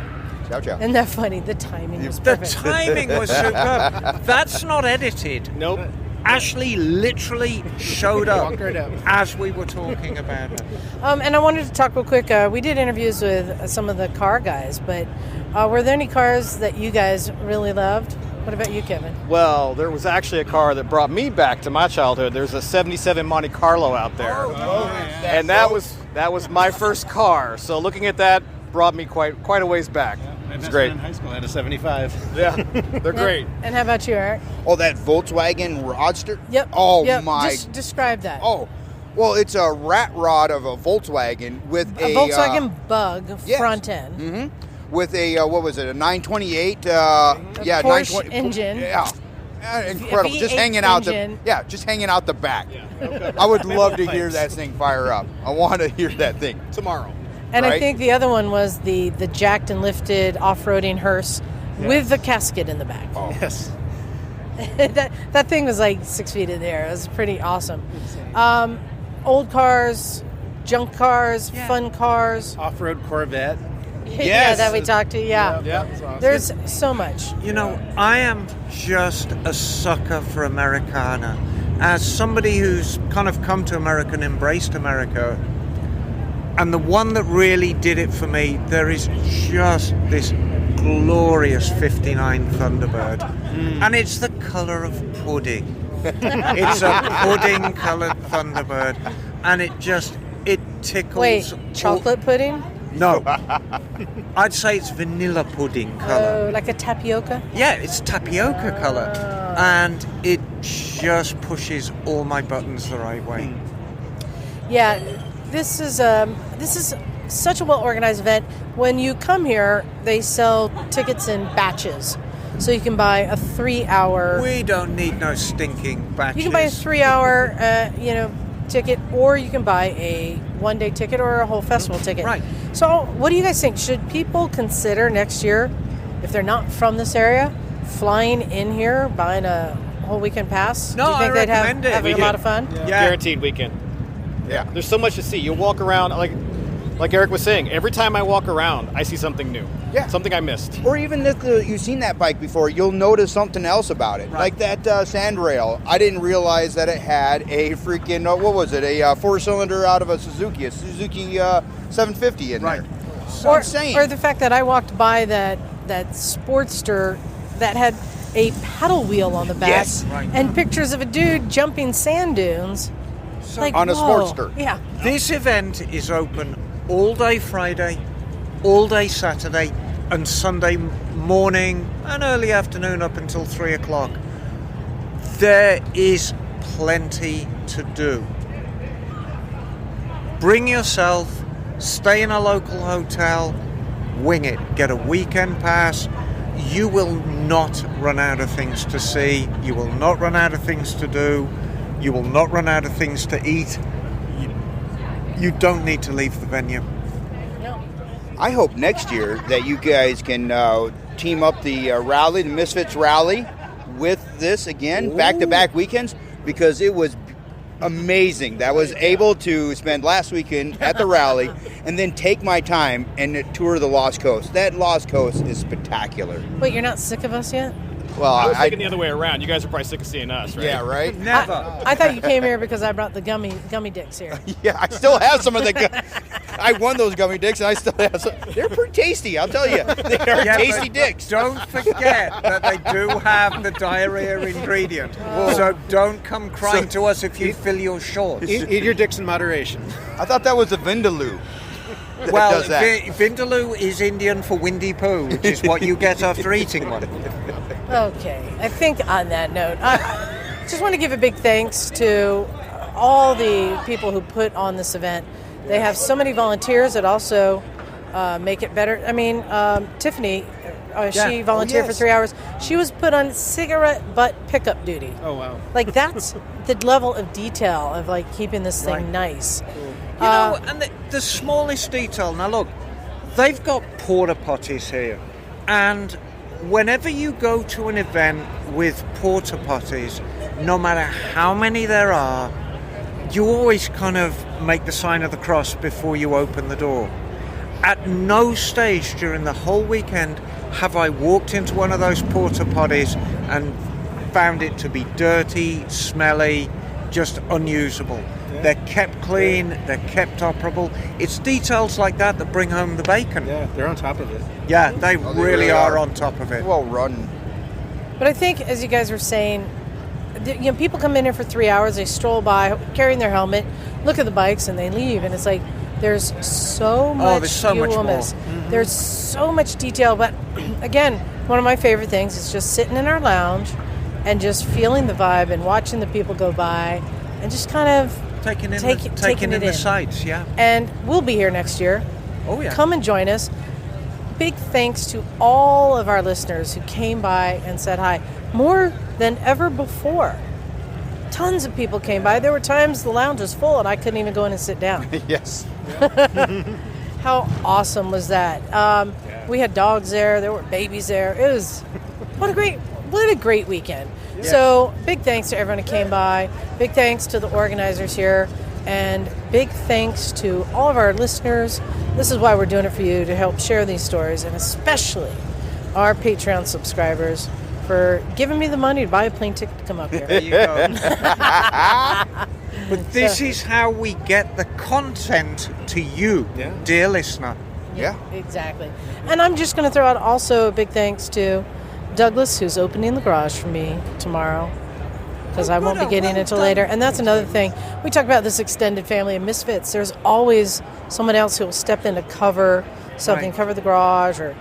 Ciao, ciao. Isn't that funny? The timing was The perfect. timing was superb. That's not edited. Nope. Ashley literally showed up Walked right up. as we were talking about it. And I wanted to talk real quick. We did interviews with some of the car guys, but were there any cars that you guys really loved? What about you, Kevin? Well, there was actually a car that brought me back to my childhood. There's a 77 Monte Carlo out there. And that was my first car. So looking at that brought me quite a ways back. It's great. In high school, I had a 75. Yeah, they're great. And how about you, Eric? Oh, that Volkswagen Roadster? Yep. Oh, Yep. my. Just describe that. Oh, well, it's a rat rod of a Volkswagen with a Volkswagen Bug front end. Mm-hmm. With a, what was it, a 928? Porsche 920 engine. Yeah. Incredible. Just hanging out just hanging out the back. Yeah. Okay. I would love to hear that thing fire up. I want to hear that thing tomorrow. And right? I think the other one was the jacked and lifted off-roading hearse with the casket in the back. Oh. Yes. that thing was like 6 feet in the air. It was pretty awesome. Old cars, junk cars, fun cars. Off-road Corvette. Yeah, that we talked to, yeah. That's awesome. There's so much. You know, I am just a sucker for Americana. As somebody who's kind of come to America and embraced America, and the one that really did it for me, there is just this glorious 59 Thunderbird. And it's the colour of pudding. It's a pudding-coloured Thunderbird. And it tickles... Wait, chocolate pudding? No. I'd say it's vanilla pudding colour. Oh, like a tapioca? Yeah, it's tapioca colour. And it just pushes all my buttons the right way. Yeah, this is such a well-organized event. When you come here, they sell tickets in batches. So you can buy a 3-hour. We don't need no stinking batches. You can buy a 3-hour, ticket, or you can buy a 1-day ticket or a whole festival ticket. Right. So, what do you guys think? Should people consider next year, if they're not from this area, flying in here, buying a whole weekend pass? No, do you think I they'd recommend it. have a lot of fun? Yeah. Guaranteed weekend. Yeah. There's so much to see. You walk around, like Eric was saying, every time I walk around, I see something new. Yeah. Something I missed. Or even if you've seen that bike before, you'll notice something else about it. Like that sand rail. I didn't realize that it had a freaking, what was it, a 4-cylinder out of a Suzuki 750 in there. So insane. Or the fact that I walked by that Sportster that had a paddle wheel on the back. Yes. And pictures of a dude jumping sand dunes. On a Sportster. Yeah. This event is open all day Friday, all day Saturday, and Sunday morning and early afternoon up until 3 o'clock. There is plenty to do. Bring yourself, stay in a local hotel, wing it, get a weekend pass. You will not run out of things to see. You will not run out of things to do. You will not run out of things to eat. You don't need to leave the venue. I hope next year that you guys can team up the rally, the Misfits rally, with this again, back-to-back weekends, because it was amazing that I was able to spend last weekend at the rally and then take my time and tour the Lost Coast. That Lost Coast is spectacular. Wait, you're not sick of us yet? Well, I was thinking the other way around. You guys are probably sick of seeing us, right? Yeah, right? Never. I thought you came here because I brought the gummy dicks here. Yeah, I still have some of the. I won those gummy dicks, and I still have some. They're pretty tasty, I'll tell you. They are tasty dicks. Don't forget that they do have the diarrhea ingredient. So don't come crying to us if you fill your shorts. Eat your dicks in moderation. I thought that was a Vindaloo. Well, Vindaloo is Indian for windy poo, which is what you get after eating one. Okay, I think on that note, I just want to give a big thanks to all the people who put on this event. They have so many volunteers that also make it better. I mean, Tiffany, she volunteered for 3 hours. She was put on cigarette butt pickup duty. Oh, wow. Like, that's the level of detail of, like, keeping this thing nice. You know, and the smallest detail. Now, look, they've got porta potties here. And whenever you go to an event with porta potties, no matter how many there are, you always kind of make the sign of the cross before you open the door. At no stage during the whole weekend have I walked into one of those porta potties and found it to be dirty, smelly, just unusable. They're kept clean, they're kept operable. It's details like that that bring home the bacon. Yeah, they're on top of it. Yeah, they really are on top of it. Well run. But I think, as you guys were saying, people come in here for 3 hours, they stroll by carrying their helmet, look at the bikes, and they leave. And it's like, there's so much you will miss. Mm-hmm. There's so much detail. But again, one of my favorite things is just sitting in our lounge and just feeling the vibe and watching the people go by and just kind of taking in the sights, yeah. And we'll be here next year. Oh, yeah. Come and join us. Big thanks to all of our listeners who came by and said hi. More than ever before. Tons of people came by. There were times the lounge was full and I couldn't even go in and sit down. Yes. How awesome was that? We had dogs there. There were babies there. It was what a great weekend. Yeah. So big thanks to everyone who came by. Big thanks to the organizers here. And big thanks to all of our listeners. This is why we're doing it for you, to help share these stories, and especially our Patreon subscribers for giving me the money to buy a plane ticket to come up here. There you go. But this is how we get the content to you, dear listener. Yeah. Exactly. And I'm just going to throw out also a big thanks to Douglas, who's opening the garage for me tomorrow, because I won't be getting it until later. And that's another thing. We talk about this extended family of misfits. There's always someone else who will step in to cover something, cover the garage or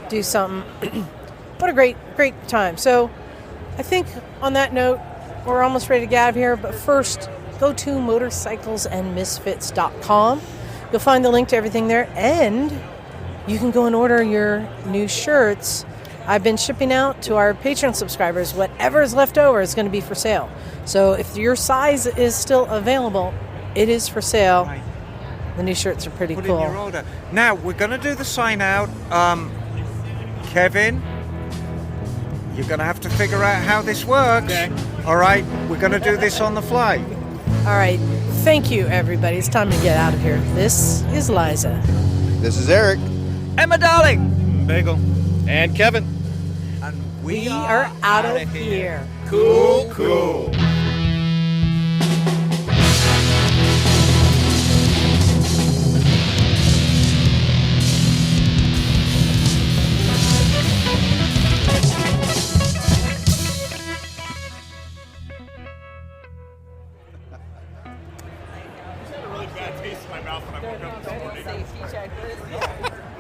do something. What a great time. So I think on that note, we're almost ready to get out of here. But first, go to motorcyclesandmisfits.com. You'll find the link to everything there. And you can go and order your new shirts I've been shipping out to our Patreon subscribers. Whatever is left over is going to be for sale. So if your size is still available, it is for sale. Right. The new shirts are pretty Put cool. in your order. Now, we're going to do the sign out. Kevin, you're going to have to figure out how this works. Okay. All right, we're going to do this on the fly. All right. Thank you, everybody. It's time to get out of here. This is Liza. This is Eric. Emma Darling. Bagel. And Kevin. And We are out of here. Cool. Bad taste in my mouth when I woke up this morning.